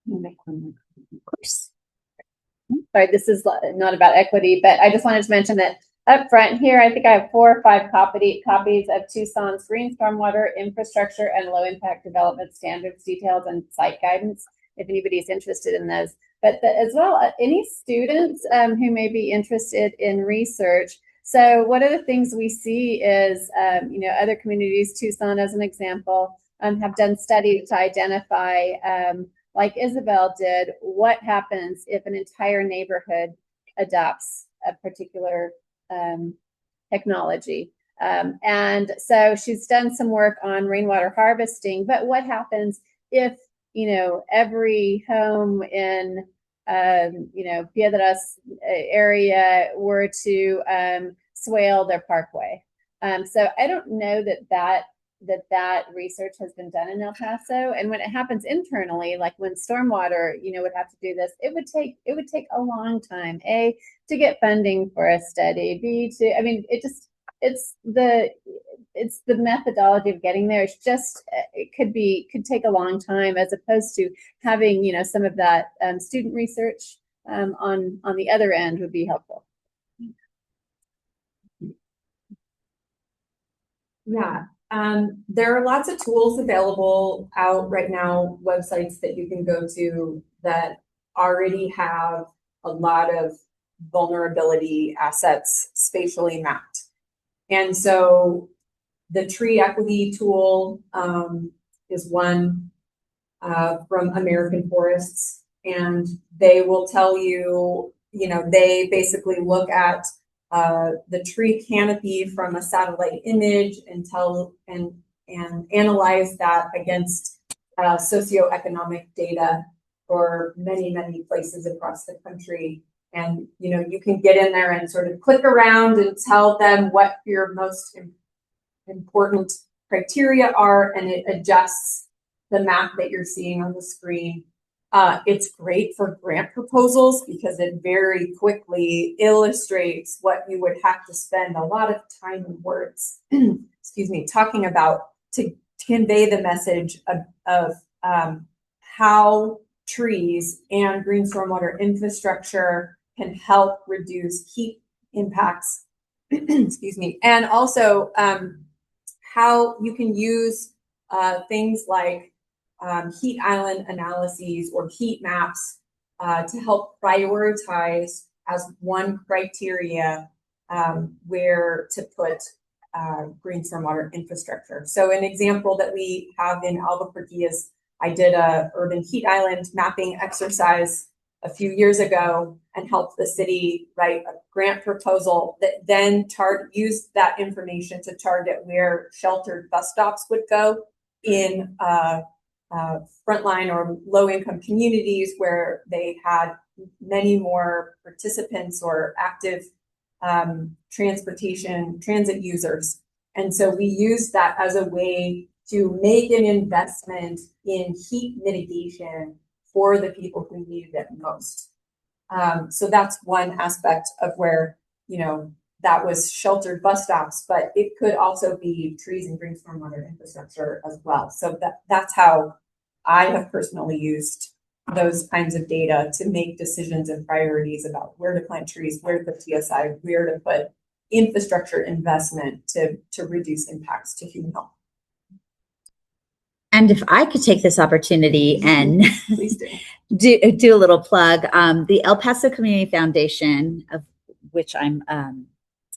Of course. Sorry, this is not about equity, but I just wanted to mention that up front here, I think I have 4 or 5 copies of Tucson's Green Stormwater Infrastructure and Low Impact Development Standards Details and Site Guidance, if anybody's interested in those. But as well, any students who may be interested in research. So one of the things we see is, other communities, Tucson as an example, have done studies to identify, like Isabel did, what happens if an entire neighborhood adopts a particular technology. And so she's done some work on rainwater harvesting, but what happens if, every home in, Piedras area were to swale their parkway? So I don't know that research has been done in El Paso. And when it happens internally, like when stormwater, would have to do this, it would take a long time, A, to get funding for a study, B, it's the methodology of getting there. It's just, could take a long time, as opposed to having, some of that student research on the other end would be helpful. Yeah. There are lots of tools available out right now, websites that you can go to that already have a lot of vulnerability assets spatially mapped. And so the tree equity tool is one from American Forests, and they will tell you, they basically look at the tree canopy from a satellite image and analyze that against socioeconomic data for many, many places across the country. And, you can get in there and sort of click around and tell them what your most important criteria are, and it adjusts the map that you're seeing on the screen. It's great for grant proposals because it very quickly illustrates what you would have to spend a lot of time and words, talking about to convey the message of how trees and green stormwater infrastructure can help reduce heat impacts, and also how you can use things like heat island analyses or heat maps to help prioritize as one criteria where to put green stormwater infrastructure. So an example that we have in Albuquerque is I did a urban heat island mapping exercise a few years ago and helped the city write a grant proposal that then used that information to target where sheltered bus stops would go in frontline or low-income communities where they had many more participants or active transit users. And so we used that as a way to make an investment in heat mitigation for the people who needed it most. So that's one aspect of where, that was sheltered bus stops, but it could also be trees and green stormwater infrastructure as well. So that's how I have personally used those kinds of data to make decisions and priorities about where to plant trees, where to put TSI, where to put infrastructure investment to reduce impacts to human health. And if I could take this opportunity and Please do. do a little plug, the El Paso Community Foundation, of which I'm an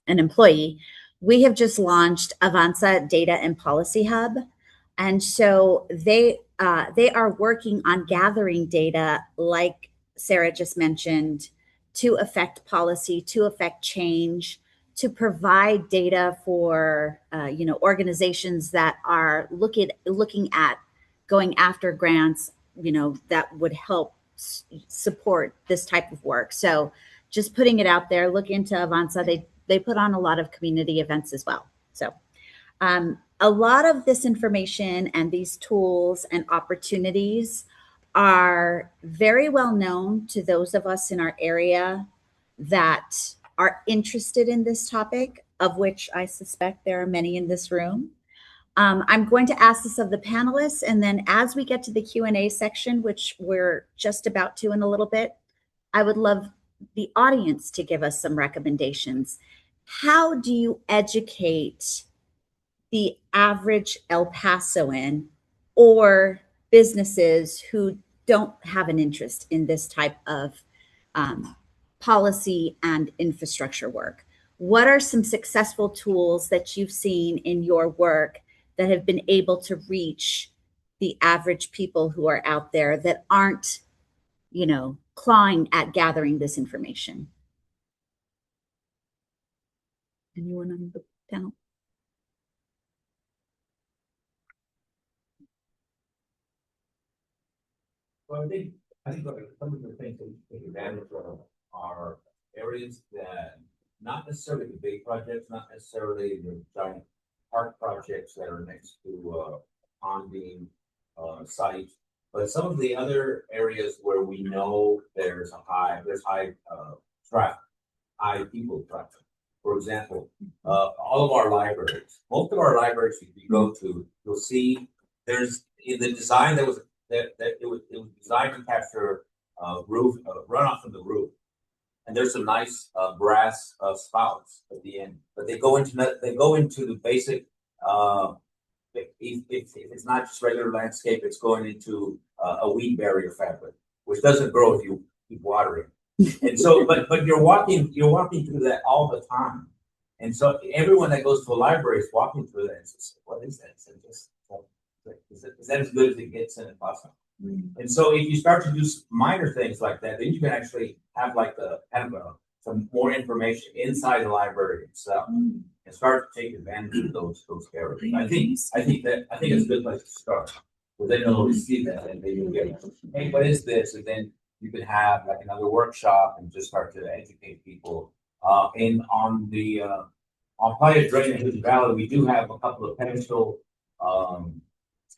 employee, we have just launched Avanza Data and Policy Hub. And so they are working on gathering data, like Sarah just mentioned, to affect policy, to affect change, to provide data for organizations that are looking at going after grants, that would help support this type of work. So just putting it out there, look into Avanza. They put on a lot of community events as well. So a lot of this information and these tools and opportunities are very well known to those of us in our area that are interested in this topic, of which I suspect there are many in this room. I'm going to ask this of the panelists, and then as we get to the Q&A section, which we're just about to in a little bit, I would love the audience to give us some recommendations. How do you educate the average El Pasoan or businesses who don't have an interest in this type of policy and infrastructure work? What are some successful tools that you've seen in your work that have been able to reach the average people who are out there that aren't, clawing at gathering this information? Anyone on the panel? Well, I think some of the things that we take advantage of are areas that not necessarily the big projects, not necessarily the giant park projects that are next to on-beam site, but some of the other areas where we know there's high traffic, high people traffic. For example, all of our libraries, most of our libraries you go to, you'll see there's in the design that it was designed to capture roof runoff from the roof, and there's some nice brass spouts at the end, but they go into the basic. If it's not just regular landscape, it's going into a weed barrier fabric, which doesn't grow if you keep watering. And so, but you're walking through that all the time, and so everyone that goes to a library is walking through that and says, "What is that?" And just, is that as good as it gets in Paso? And so, if you start to do minor things like that, then you can actually have like some more information inside the library itself, and start to take advantage of those areas. I think it's a good place to start. But then you'll see that, and then you'll get, hey, what is this? And then you could have like another workshop and just start to educate people. On Playa Drain and Valley, we do have a couple of pedestal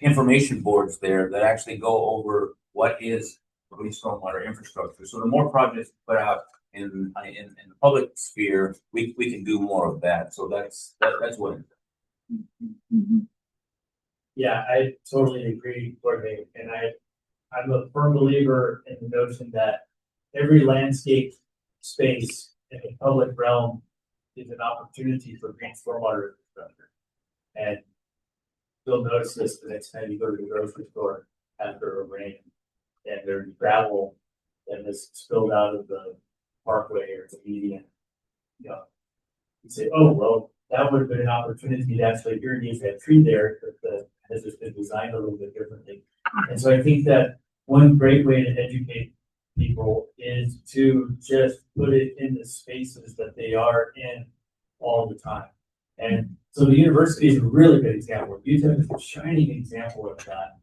information boards there that actually go over what is green stormwater infrastructure. So the more projects put out in the public sphere, we can do more of that. So that's what. Yeah, I totally agree, Jorge. And I'm a firm believer in the notion that every landscape space in the public realm is an opportunity for green stormwater infrastructure. And you'll notice this the next time you go to the grocery store after a rain and there's gravel that is spilled out of the parkway or the median. You say, oh, well, that would have been an opportunity to actually irrigate that tree there, but has just been designed a little bit differently. And so I think that one great way to educate people is to just put it in the spaces that they are in all the time. And so the university is a really good example. UTEP is a shining example of that.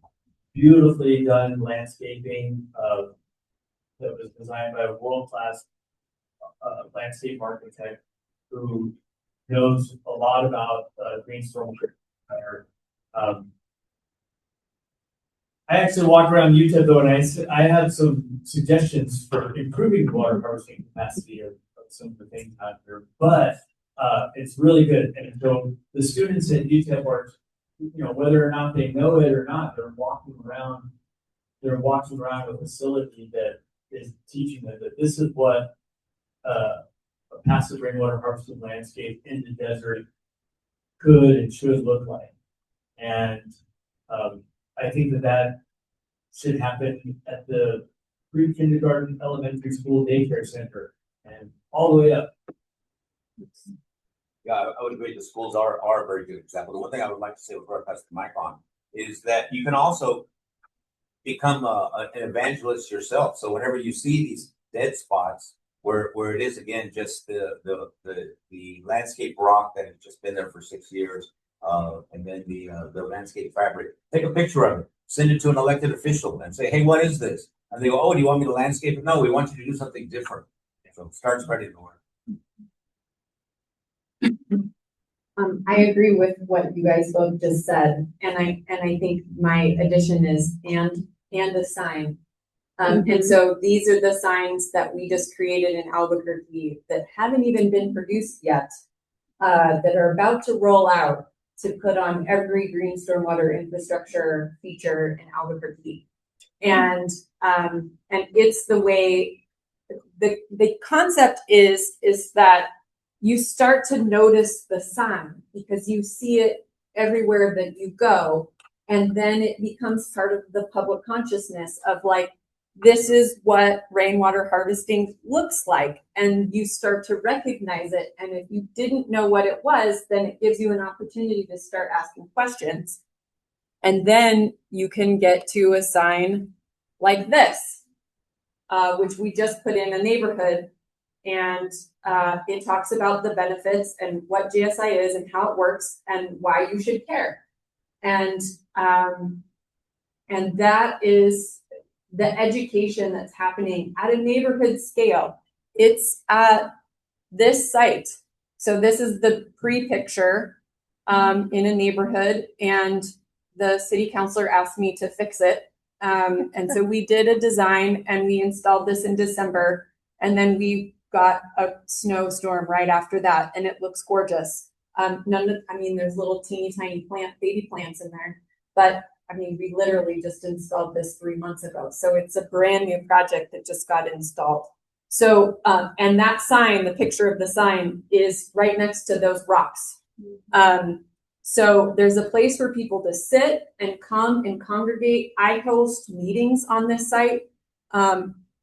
Beautifully done landscaping that was designed by a world-class landscape architect who knows a lot about green stormwater. I actually walked around UTEP though, and I have some suggestions for improving the water harvesting capacity of some of the things out there, but it's really good. And so the students at UTEP are, whether or not they know it or not, they're walking around they're walking around a facility that is teaching them that this is what a passive rainwater harvesting landscape in the desert could and should look like. And I think that should happen at the pre-kindergarten, elementary school, daycare center, and all the way up. Yeah, I would agree. The schools are a very good example. The one thing I would like to say before I pass the mic on is that you can also become an evangelist yourself. So whenever you see these dead spots where it is again just the landscape rock that has just been there for 6 years, and then the landscape fabric, take a picture of it, send it to an elected official, and say, "Hey, what is this?" And they go, "Oh, do you want me to landscape it?" "No, we want you to do something different." So start spreading the word. I agree with what you guys both just said, and I think my addition is and a sign. And so these are the signs that we just created in Albuquerque that haven't even been produced yet, that are about to roll out to put on every green stormwater infrastructure feature in Albuquerque. And it's the way the concept is that you start to notice the sign because you see it everywhere that you go. And then it becomes part of the public consciousness of like, this is what rainwater harvesting looks like. And you start to recognize it. And if you didn't know what it was, then it gives you an opportunity to start asking questions. And then you can get to a sign like this, which we just put in a neighborhood. And it talks about the benefits and what GSI is and how it works and why you should care. And that is the education that's happening at a neighborhood scale. It's at this site. So this is the pre-picture in a neighborhood, and the city councilor asked me to fix it. And so we did a design and we installed this in December, and then got a snowstorm right after that, and it looks gorgeous. There's little teeny tiny baby plants in there, but we literally just installed this 3 months ago. So it's a brand new project that just got installed. So, and that sign, the picture of the sign is right next to those rocks. So there's a place for people to sit and come and congregate. I host meetings on this site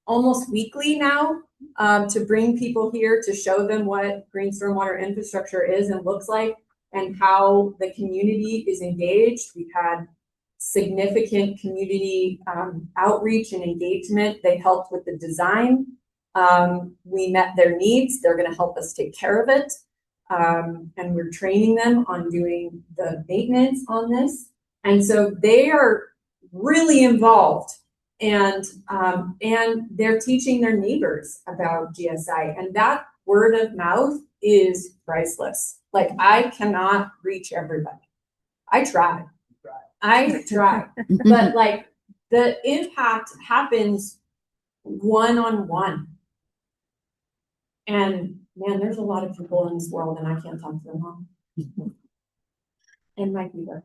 almost weekly now, to bring people here to show them what green stormwater infrastructure is and looks like and how the community is engaged. We've had significant community outreach and engagement. They helped with the design. We met their needs. They're going to help us take care of it. And we're training them on doing the maintenance on this. And so they are really involved. And they're teaching their neighbors about GSI, and that word of mouth is priceless. Like, I cannot reach everybody. I try, but like the impact happens one-on-one. And man, there's a lot of people in this world, and I can't talk to them all. And Mike either.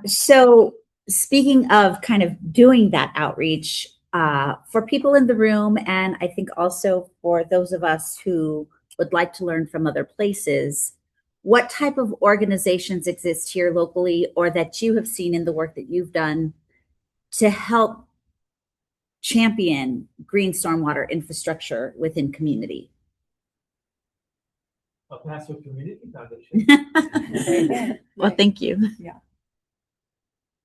So speaking of kind of doing that outreach, for people in the room, and I think also for those of us who would like to learn from other places, what type of organizations exist here locally or that you have seen in the work that you've done to help champion green stormwater infrastructure within community? A Paso Community Foundation. Well, thank you. Yeah.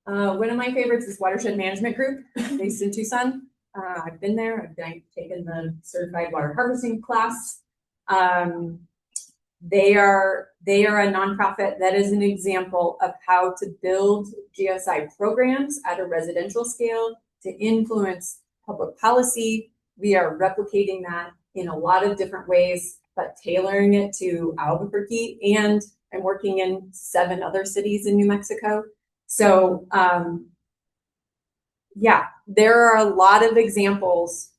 One of my favorites is Watershed Management Group, based in Tucson. I've been there. I've taken the certified water harvesting class. They are a nonprofit that is an example of how to build GSI programs at a residential scale to influence public policy. We are replicating that in a lot of different ways, but tailoring it to Albuquerque, and I'm working in 7 other cities in New Mexico. So, yeah, there are a lot of examples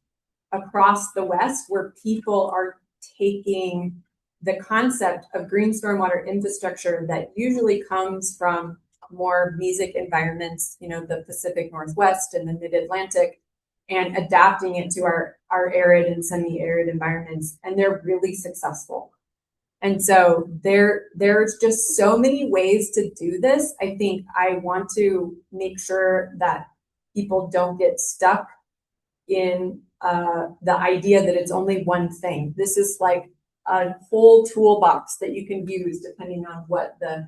across the West where people are taking the concept of green stormwater infrastructure that usually comes from more music environments, the Pacific Northwest and the Mid-Atlantic, and adapting it to our arid and semi-arid environments. And they're really successful. And so there's just so many ways to do this. I think I want to make sure that people don't get stuck in the idea that it's only one thing. This is like a whole toolbox that you can use depending on what the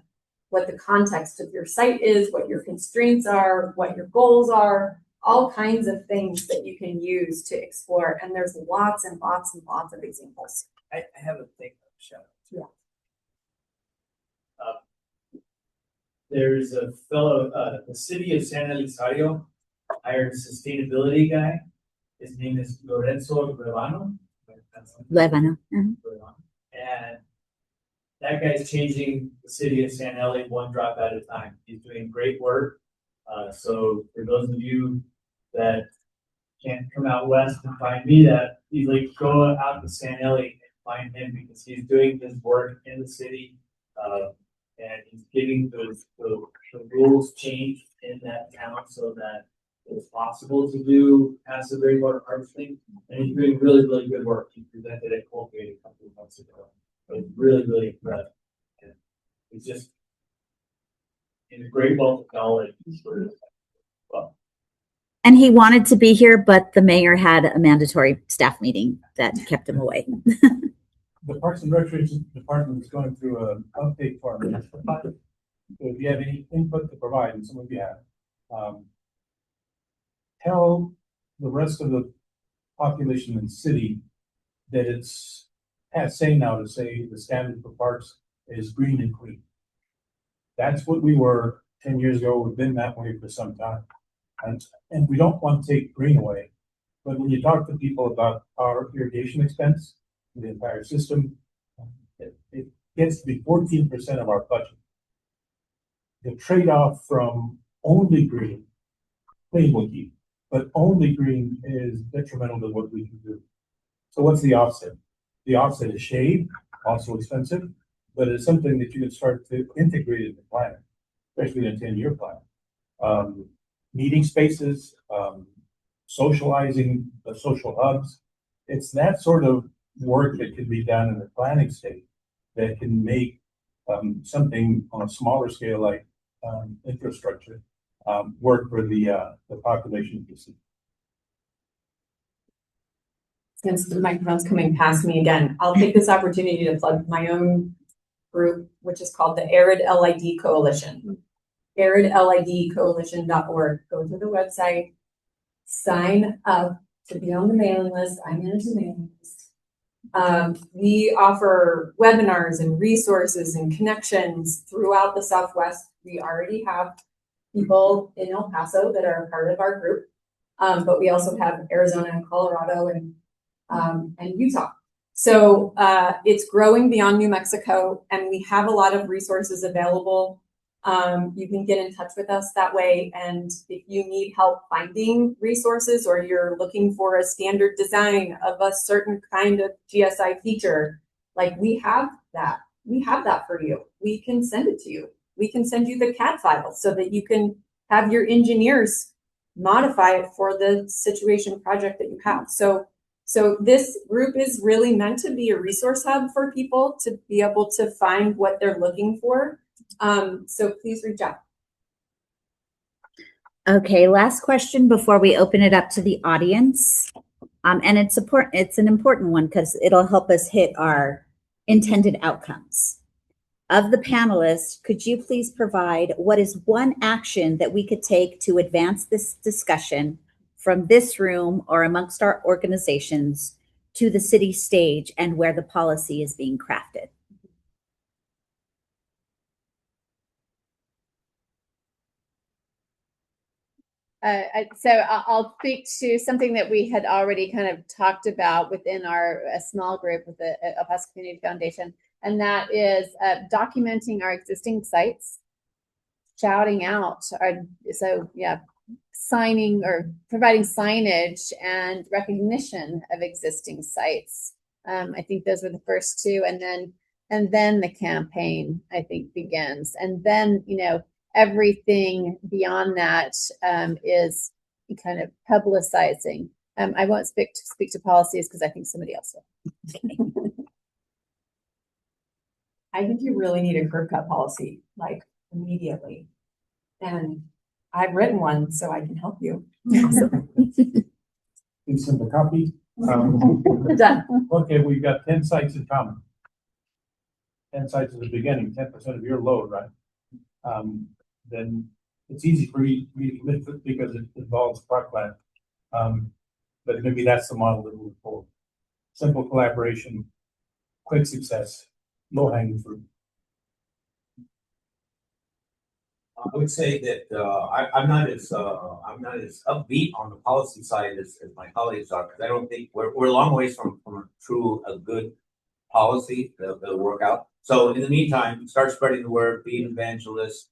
context of your site is, what your constraints are, what your goals are, all kinds of things that you can use to explore. And there's lots and lots and lots of examples. I have a thing, Michelle. Yeah. There's a fellow, the city of San Elizario hired a sustainability guy. His name is Lorenzo Revano. Levano. And that guy's changing the city of San Eli one drop at a time. He's doing great work. So for those of you that can't come out west and find me, that you like go out to San Eli and find him, because he's doing his work in the city. And he's getting the rules changed in that town so that it's possible to do passive rainwater harvesting. And he's doing really, really good work. He presented at Cultivate a couple of months ago. I was really, really impressed. And it's just in a great wealth of knowledge. Well, And he wanted to be here, but the mayor had a mandatory staff meeting that kept him away. The Parks and Recreation Department is going through an update for our master plan. So if you have any input to provide, and some of you have, tell the rest of the population in the city that it's say now to say the standard for parks is green and clean. That's what we were 10 years ago. We've been that way for some time. And we don't want to take green away. But when you talk to people about our irrigation expense, the entire system, it gets to be 14% of our budget. The trade-off from only green, clean will keep, but only green is detrimental to what we can do. So what's the offset? The offset is shade, also expensive, but it's something that you can start to integrate in the plan, especially in a 10-year plan. Meeting spaces, socializing, the social hubs. It's that sort of work that can be done in the planning stage that can make something on a smaller scale like infrastructure work for the population of the city. Since the microphone's coming past me again, I'll take this opportunity to plug my own group, which is called the Arid LID Coalition. aridlidcoalition.org. Go to the website, sign up to be on the mailing list. I manage the mailing list. We offer webinars and resources and connections throughout the Southwest. We already have people in El Paso that are part of our group, but we also have Arizona and Colorado and Utah. So it's growing beyond New Mexico, and we have a lot of resources available. You can get in touch with us that way. And if you need help finding resources, or you're looking for a standard design of a certain kind of GSI feature, like we have that for you. We can send it to you. We can send you the CAD file so that you can have your engineers modify it for the situation project that you have. So this group is really meant to be a resource hub for people to be able to find what they're looking for. So please reach out. Okay, last question before we open it up to the audience. And it's an important one because it'll help us hit our intended outcomes. Of the panelists, could you please provide what is one action that we could take to advance this discussion from this room or amongst our organizations to the city stage and where the policy is being crafted? So I'll speak to something that we had already kind of talked about within our small group with the El Paso Community Foundation, and that is documenting our existing sites, shouting out, signing or providing signage and recognition of existing sites. I think those were the first two, and then the campaign, I think, begins, and then everything beyond that is kind of publicizing. I won't speak to policies because I think somebody else will. I think you really need a curb cut policy, like immediately. And I've written one, so I can help you. In simple copy. Done. Okay, we've got 10 sites in common. 10 sites at the beginning, 10% of your load, right? Then it's easy for me to commit to it because it involves parkland. But maybe that's the model that we'll move forward. Simple collaboration, quick success, low hanging fruit. I would say that I'm not as upbeat on the policy side as my colleagues are, because I don't think we're a long ways from a good policy that'll work out. So in the meantime, start spreading the word, be an evangelist,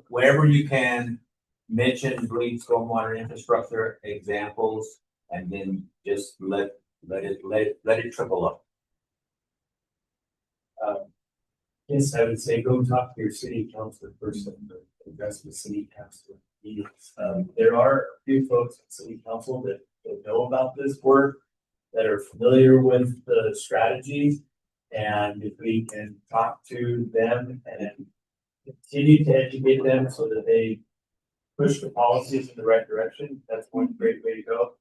wherever you can, mention green stormwater infrastructure examples, and then just let it trickle up. Yes, I would say go talk to your city councilor first and address the city council meetings. There are a few folks in city council that know about this work, that are familiar with the strategies. And if we can talk to them and continue to educate them so that they push the policies in the right direction, that's one great way to go.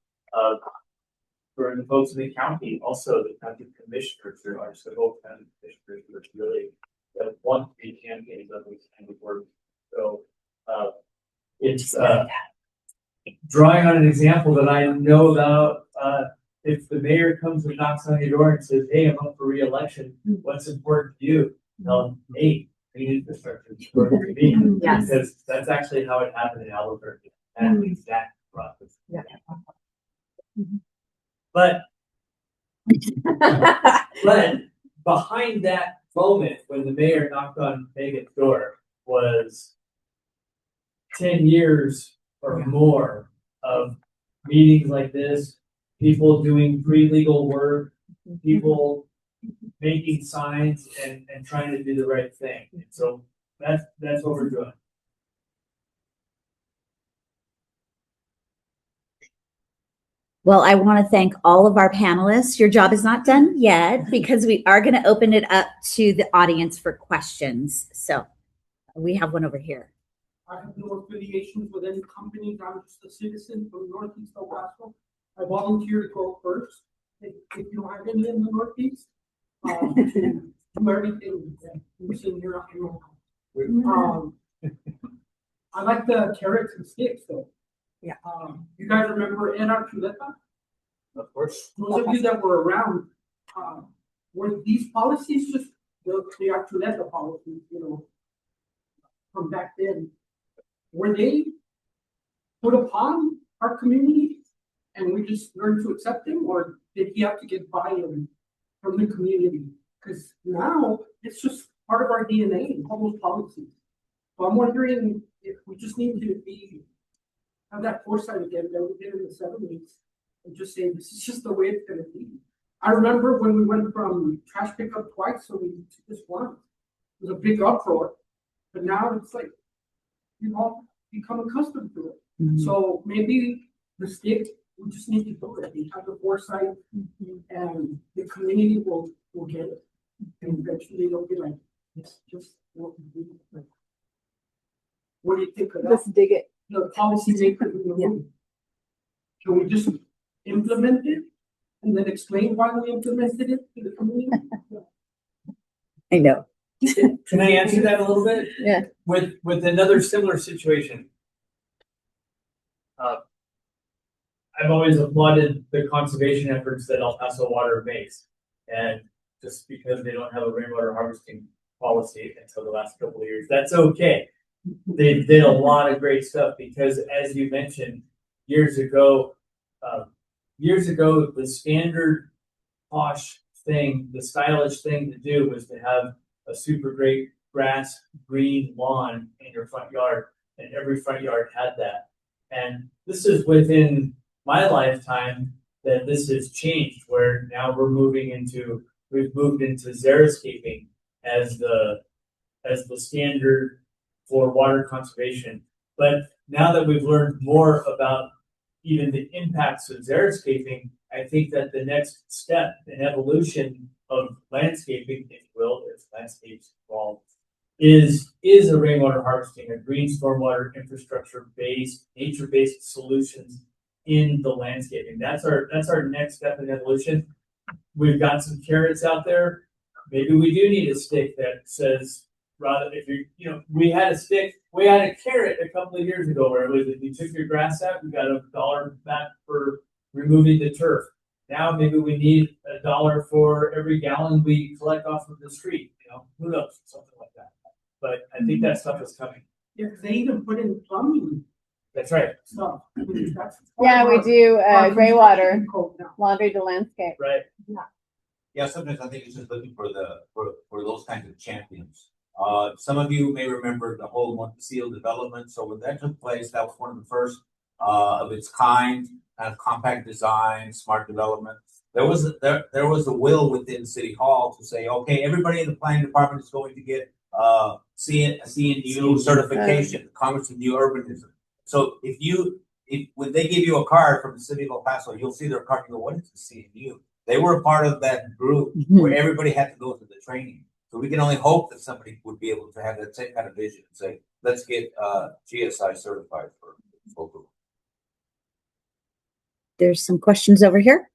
For the folks in the county, also the county commissioners, there are several county commissioners who are really that want to be champions of this kind of work. So it's drawing on an example that I know about. If the mayor comes and knocks on your door and says, "Hey, I'm up for re-election. What's important to you?" Tell them, "Hey, green infrastructure is important to me." Yes. Because that's actually how it happened in Albuquerque. That exact process. Yeah. But behind that moment when the mayor knocked on Megan's door was 10 years or more of meetings like this, people doing pre-legal work, people making signs and trying to do the right thing. So that's what we're doing. Well, I want to thank all of our panelists. Your job is not done yet because we are going to open it up to the audience for questions. So we have one over here. I have no affiliations with any company. I'm just a citizen from Northeast El Paso. I volunteer to go first. If you don't have any in the Northeast, do everything we're seeing here. I like the carrots and sticks though. Yeah. You guys remember Ed Archuleta? Of course. Those of you that were around, were these policies just the Archuleta policies, from back then? Were they put upon our community and we just learned to accept them, or did he have to get buy-in from the community? Because now it's just part of our DNA, all those policies. So I'm wondering if we just need to have that foresight again that we did in the 70s and just say this is just the way it's going to be. I remember when we went from trash pickup twice, so we took this once. It was a big uproar, but now it's like we've all become accustomed to it. Mm-hmm. So maybe the stick, we just need to do it. We have the foresight, and the community will get it, and eventually they'll be like, "It's just what we do." What do you think of that? Let's dig it. The policy makers in the room. Can we just implement it and then explain why we implemented it to the community? I know. Can I answer that a little bit? Yeah. With another similar situation. I've always applauded the conservation efforts that El Paso Water makes. And just because they don't have a rainwater harvesting policy until the last couple of years, that's okay. They did a lot of great stuff because, as you mentioned, years ago, the standard posh thing, the stylish thing to do was to have a super great grass green lawn in your front yard, and every front yard had that. And this is within my lifetime that this has changed, where now we've moved into xeriscaping as the standard for water conservation. But now that we've learned more about even the impacts of xeriscaping, I think that the next step in evolution of landscaping, if you will, if landscapes evolve, is a rainwater harvesting, a green stormwater infrastructure based, nature-based solutions in the landscaping. That's our next step in evolution. We've got some carrots out there. Maybe we do need a stick that says, rather, if we had a carrot a couple of years ago where it was, if you took your grass out, you got $1 back for removing the turf. Now maybe we need $1 for every gallon we collect off of the street. Who knows, something like that. But I think that stuff is coming. Yeah, 'cause they even put in plumbing That's right. stuff. That's Yeah, we do gray water, code now. laundry to landscape. Right. Yeah, sometimes I think it's just looking for those kinds of champions. Some of you may remember the whole Montecillo development. So when that took place, that was one of the first of its kind compact design, smart development. There was a will within City Hall to say, okay, everybody in the planning department is going to get CNU certification, Congress of New Urbanism. So when they give you a card from the city of El Paso, you'll see their card and go, what is the CNU? They were a part of that group where everybody had to go through the training. So we can only hope that somebody would be able to have that same kind of vision and say, let's get GSI certified for local. There's some questions over here.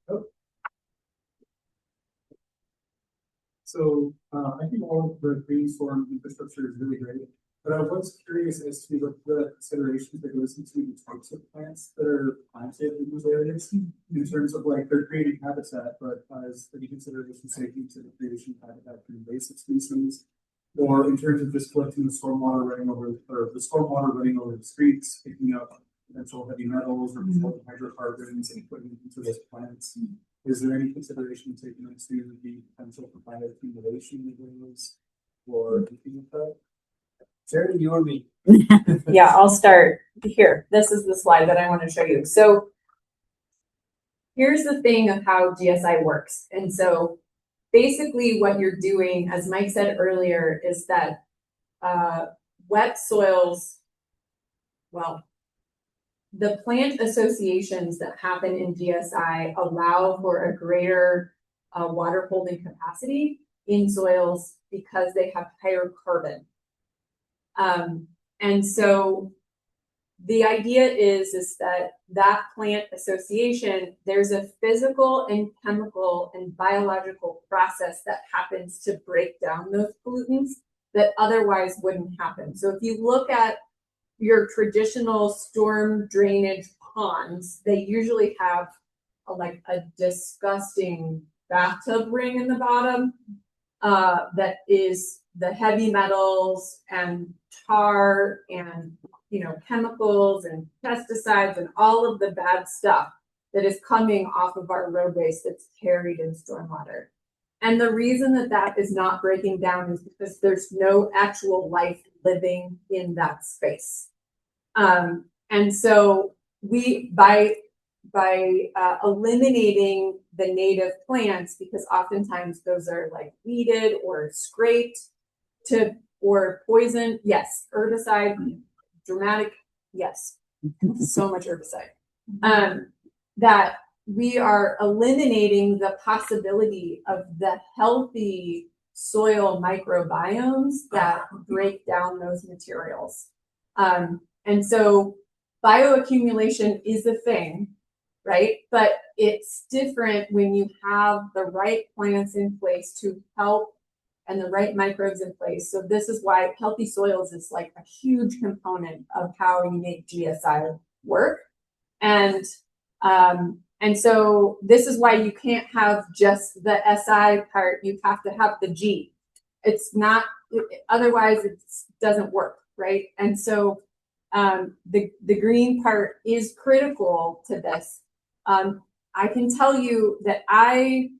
So I think all of the green storm infrastructure is really great, but I was curious as to what the considerations that goes into the types of plants that are planted in those areas in terms of like they're creating habitat, but as any consideration safety to the creation of habitat for invasive species, or in terms of just collecting the stormwater running over the streets, picking up potential heavy metals or hydrocarbons and putting it into those plants. Is there any consideration taken into the potential for plant accumulation of those or anything like that? Sarah, you or me? Yeah, I'll start here. This is the slide that I want to show you. So here's the thing of how GSI works. And so basically what you're doing, as Mike said earlier, is that wet soils, the plant associations that happen in GSI allow for a greater water holding capacity in soils because they have higher carbon. And so the idea is that plant association, there's a physical and chemical and biological process that happens to break down those pollutants that otherwise wouldn't happen. So if you look at your traditional storm drainage ponds, they usually have a disgusting bathtub ring in the bottom that is the heavy metals and tar and chemicals and pesticides and all of the bad stuff that is coming off of our roadways that's carried in stormwater. And the reason that is not breaking down is because there's no actual life living in that space. And so we, by eliminating the native plants, because oftentimes those are weeded or scraped or poisoned, yes, herbicide, dramatic, yes, so much herbicide, that we are eliminating the possibility of the healthy soil microbiomes that break down those materials. And so bioaccumulation is a thing, right? But it's different when you have the right plants in place to help and the right microbes in place. So this is why healthy soils is a huge component of how you make GSI work. And so this is why you can't have just the SI part, you have to have the G. It's not, otherwise it doesn't work, right? And so the green part is critical to this. I can tell you that I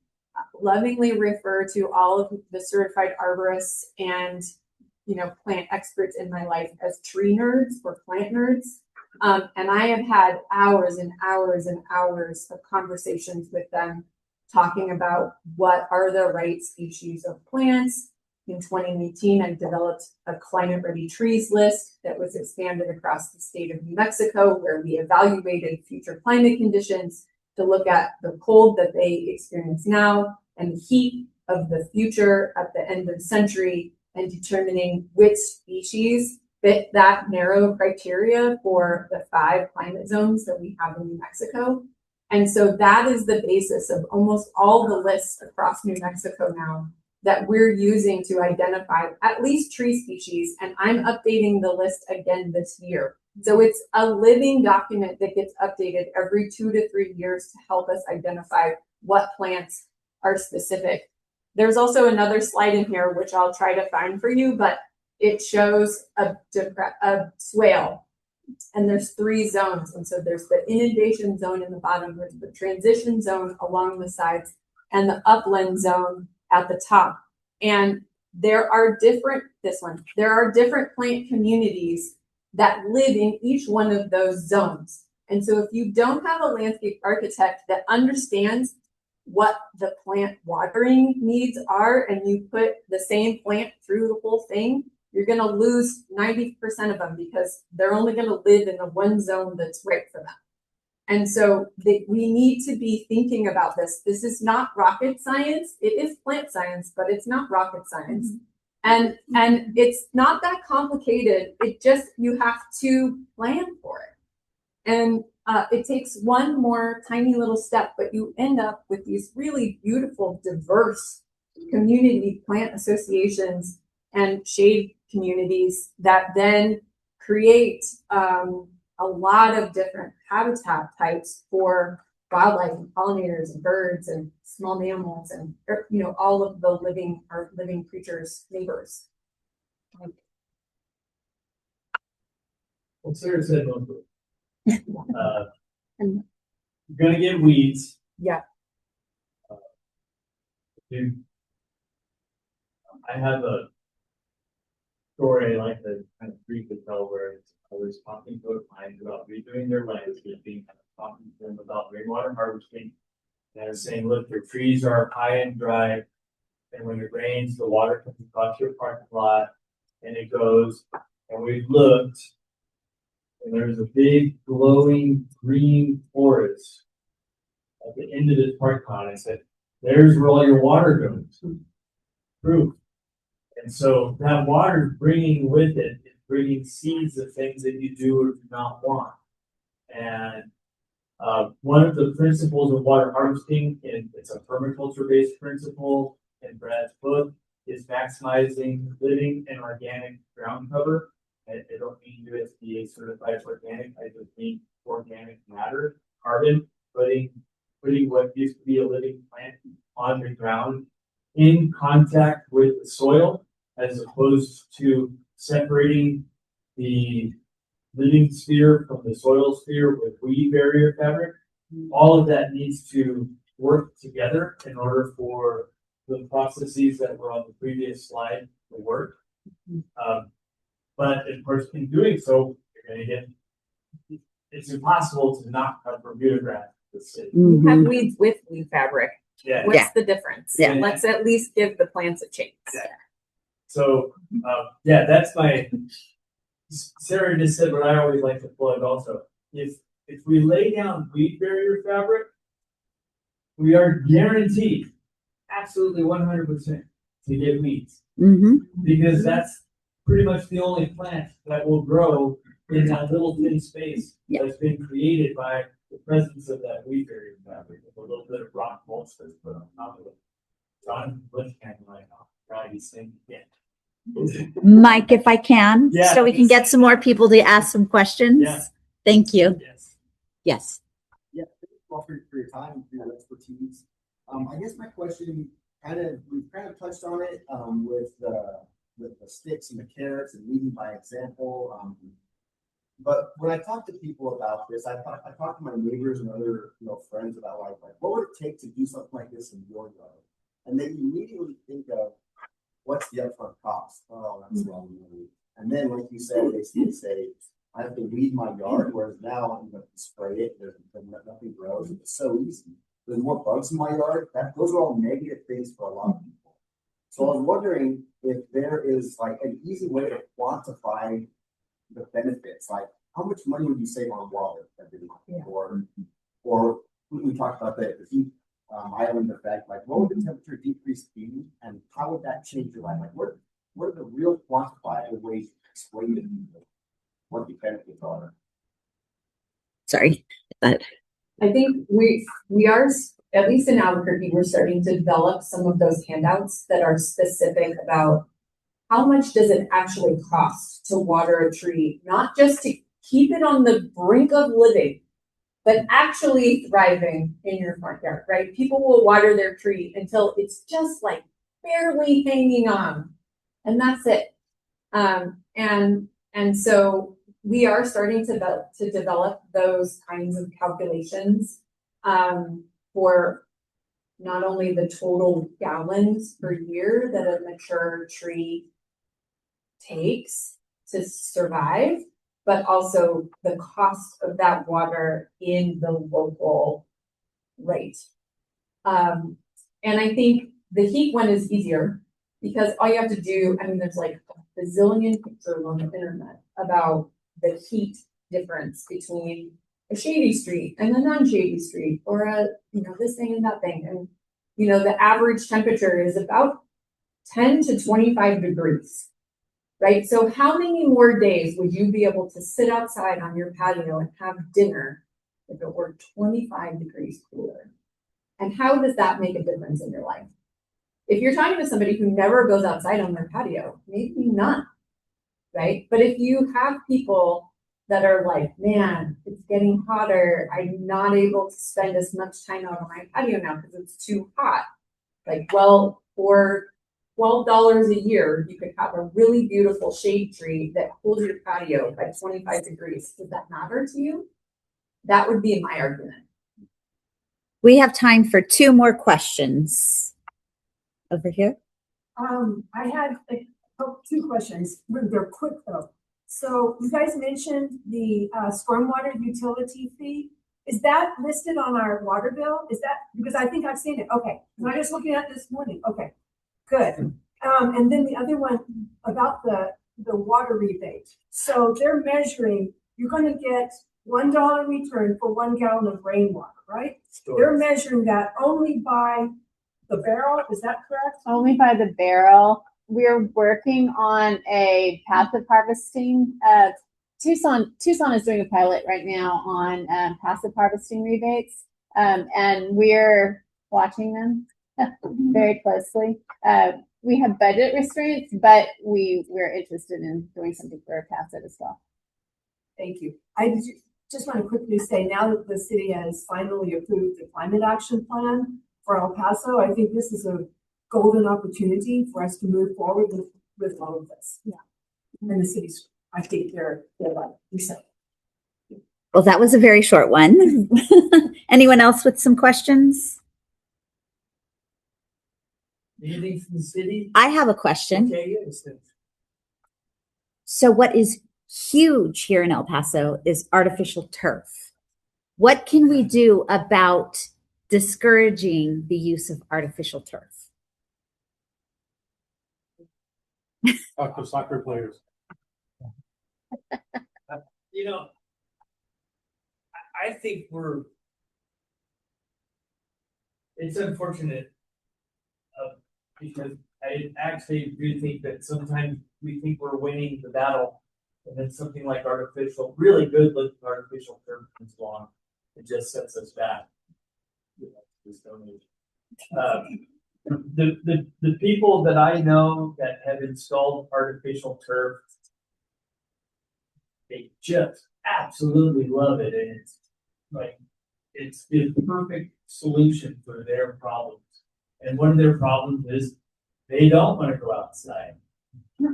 lovingly refer to all of the certified arborists and plant experts in my life as tree nerds or plant nerds. And I have had hours and hours and hours of conversations with them talking about what are the right species of plants, In 2018, I developed a climate ready trees list that was expanded across the state of New Mexico, where we evaluated future climate conditions to look at the cold that they experience now and the heat of the future at the end of the century, and determining which species fit that narrow criteria for the 5 climate zones that we have in New Mexico. And so that is the basis of almost all the lists across New Mexico now that we're using to identify at least tree species. And I'm updating the list again this year. So it's a living document that gets updated every 2 to 3 years to help us identify what plants are specific. There's also another slide in here, which I'll try to find for you, but it shows a swale, and there's 3 zones. And so there's the inundation zone in the bottom, there's the transition zone along the sides, and the upland zone at the top. And there are different plant communities that live in each one of those zones. And so if you don't have a landscape architect that understands what the plant watering needs are, and you put the same plant through the whole thing, you're going to lose 90% of them because they're only going to live in the one zone that's right for them. And so we need to be thinking about this. This is not rocket science. It is plant science, but it's not rocket science. And it's not that complicated. It just, you have to plan for it. And it takes one more tiny little step, but you end up with these really beautiful, diverse community plant associations and shade communities that then create a lot of different habitat types for wildlife and pollinators and birds and small mammals and, you know, all of the living creatures, neighbors. Well, Sarah said most of it. You're gonna get weeds. Yeah. Dude, I have a story I like to kind of briefly tell where I was talking to a client about redoing their landscaping, and talking to them about rainwater harvesting. And I was saying, look, your trees are high and dry, and when it rains, the water comes across your parking lot, and it goes. And we looked, and there's a big glowing green forest at the end of this parking lot. I said, there's where all your water goes. Proof. And so that water is bringing with it, is bringing seeds of things that you do or do not want. And one of the principles of water harvesting, and it's a permaculture-based principle in Brad's book, is maximizing living and organic ground cover. I don't mean USDA certified organic, I just mean organic matter, carbon, putting what used to be a living plant on the ground in contact with the soil, as opposed to separating the living sphere from the soil sphere with weed barrier fabric. All of that needs to work together in order for the processes that were on the previous slide to work. But of course, in doing so, you're going to get, it's impossible to not have Bermuda grass in the city. You have weeds with weed fabric. Yeah. What's the difference? Yeah. Let's at least give the plants a chance. Yeah. So, yeah, that's my, Sarah just said what I always like to plug also. If we lay down weed barrier fabric, we are guaranteed, absolutely 100% to get weeds. Because that's pretty much the only plant that will grow in that little thin space that's been created by the presence of that weed barrier fabric with a little bit of rock mulch that's put on top of it. John Bush can't like try these things again. Mike, if I can, Yeah. so we can get some more people to ask some questions. Yeah. Thank you. Yes. Yes. Yeah, well, for your time, for your expertise. I guess my question we've kind of touched on it with the sticks and the carrots and leading by example. But when I talk to people about this, I talk to my neighbors and other friends about like what would it take to do something like this in your yard, and they immediately think of what's the upfront cost? Oh, that's a lot of money. And then, like you said, they say, I have to weed my yard, whereas now I'm going to spray it. Nothing grows. It's so easy. There's more bugs in my yard. Those are all negative things for a lot of people. So I was wondering if there is like an easy way to quantify the benefits, like how much money would you save on water every month? Or we talked about the heat island effect, like what would the temperature decrease be and how would that change your life? Like what are the real quantifiable ways to explain to people what the benefits are? Sorry, but I think we are, at least in Albuquerque, we're starting to develop some of those handouts that are specific about how much does it actually cost to water a tree, not just to keep it on the brink of living, but actually thriving in your front yard, right? People will water their tree until it's just like barely hanging on, and that's it. And so we are starting to develop those kinds of calculations for not only the total gallons per year that a mature tree takes to survive, but also the cost of that water in the local rate. And I think the heat one is easier because all you have to do, I mean, there's like a zillion pictures on the internet about the heat difference between a shady street and a non-shady street, or a, this thing and that thing. And, the average temperature is about 10 to 25 degrees, right? So how many more days would you be able to sit outside on your patio and have dinner if it were 25 degrees cooler? And how does that make a difference in your life? If you're talking to somebody who never goes outside on their patio, maybe none, right? But if you have people that are like, man, it's getting hotter, I'm not able to spend as much time out on my patio now because it's too hot. Like, well, for $12 a year, you could have a really beautiful shade tree that holds your patio by 25 degrees. Does that matter to you? That would be my argument. we have time for 2 more questions. Over here. I had 2 questions. They're quick though. So you guys mentioned the stormwater utility fee. Is that listed on our water bill? Is that, because I think I've seen it. Okay. I was just looking at it this morning. Okay, good. And then the other one about the water rebate. So they're measuring, you're going to get $1 return for 1 gallon of rainwater, right? Sure. They're measuring that only by the barrel. Is that correct? Only by the barrel. We're working on a passive harvesting. Tucson is doing a pilot right now on passive harvesting rebates, and we're watching them very closely. We have budget restraints, but we're interested in doing something for passive as well. Thank you. I just want to quickly say, now that the city has finally approved the climate action plan for El Paso, I think this is a golden opportunity for us to move forward with all of this. Yeah. And the cities, I think they're like you said. Well, that was a very short one. Anyone else with some questions? Anything from the city? I have a question. Okay, yes. So what is huge here in El Paso is artificial turf. What can we do about discouraging the use of artificial turf? Talk to soccer players. I think it's unfortunate because I actually do think that sometimes we think we're winning the battle, and then something like really good looking artificial turf comes along. It just sets us back. The people that I know that have installed artificial turf, they just absolutely love it, and it's the perfect solution for their problems. And one of their problems is they don't want to go outside.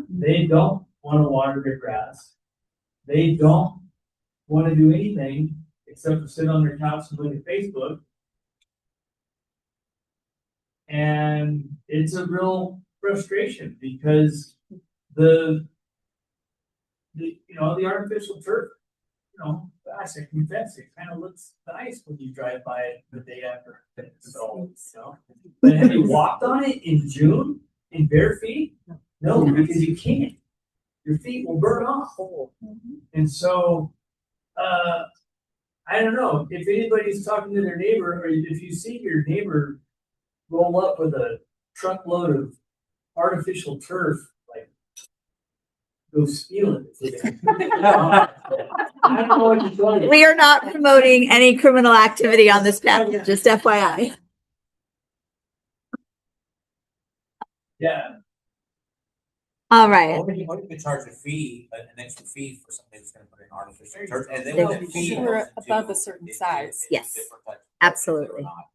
They don't want to water their grass. They don't want to do anything except for sit on their couch and look at Facebook. And it's a real frustration because the artificial turf, gosh, I confess, it kind of looks nice when you drive by it the day after it's installed. But have you walked on it in June? in bare feet? No, because you can't. Your feet will burn off. And so, I don't know, if anybody's talking to their neighbor, or if you see your neighbor roll up with a truckload of artificial turf, like, go steal it. I don't know what to tell you. We are not promoting any criminal activity on this path, just FYI. Yeah. All right. Or you could charge a fee, an extra fee for somebody who's gonna put in artificial turf, and then when the fee Sure, goes into above a certain if- if- size. if Yes, different types of absolutely. or not.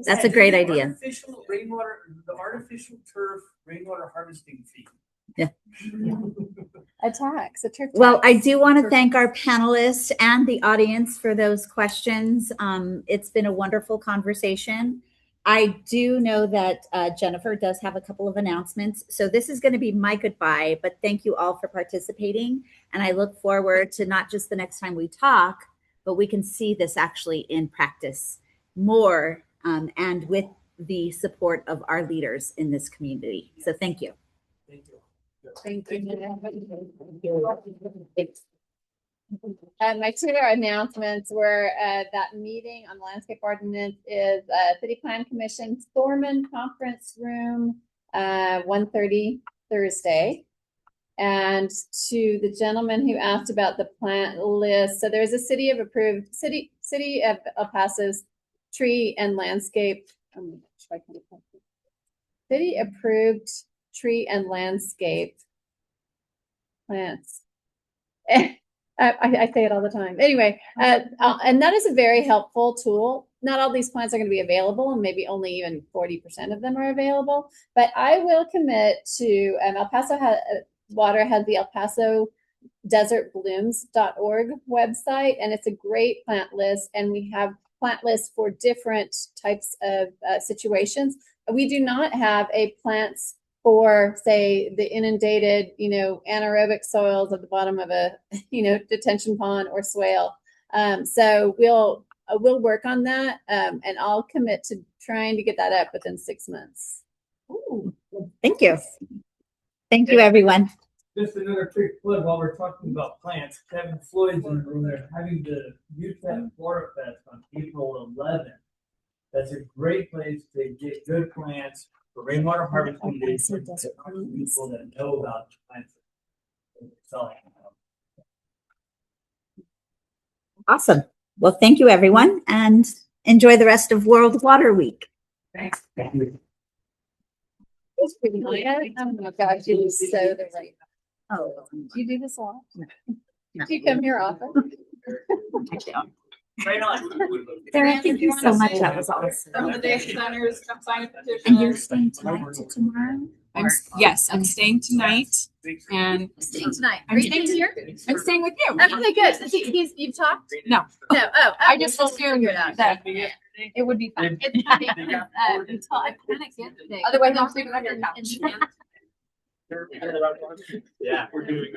That's a great idea. Artificial rainwater, the artificial turf rainwater harvesting fee. A tax, a turf Well, I tax. do want to thank our panelists and the audience for those questions. It's been a wonderful conversation. I do know that Jennifer does have a couple of announcements. So this is going to be my goodbye, but thank you all for participating. And I look forward to not just the next time we talk, but we can see this actually in practice more and with the support of our leaders in this community. So thank you. Thank you. Thank you. My two announcements were that meeting on the landscape ordinance is City Plan Commission Thorman Conference Room, 1:30 Thursday. And to the gentleman who asked about the plant list, so there's a city of El Paso's tree and landscape. City approved tree and landscape plants. I say it all the time. Anyway, and that is a very helpful tool. Not all these plants are going to be available, and maybe only even 40% of them are available. But I will commit to El Paso Water has the El Paso desertblooms.org website, and it's a great plant list. And we have plant lists for different types of situations. We do not have a plants for, say, the inundated, anaerobic soils at the bottom of a, detention pond or swale. So we'll work on that, and I'll commit to trying to get that up within 6 months. Ooh, thank you. Thank you, everyone. Just another quick plug while we're talking about plants. Kevin Floyd's in the room there having the UTEP Flora Fest on April 11th. That's a great place to get good plants for rainwater harvesting. People that know about the plants that we're selling. Awesome. Well, thank you, everyone, and enjoy the rest of World Water Week. Thanks. It's pretty nice. Oh my gosh, it is so the right. Oh, do you do this a lot? No. Do you come here often? Right on. Sarah, thank you so much. That was awesome. Some of the day centers come sign a petition. And you're staying tonight to tomorrow? Yes, I'm staying tonight, and Staying tonight. I'm Are you staying staying here? I'm staying with you. Okay, good. You've talked? No, No. Oh, I just assumed that. that it would be fun. It's funny because until I panicked yesterday. Otherwise, I'm sleeping on your couch. Yeah, we're doing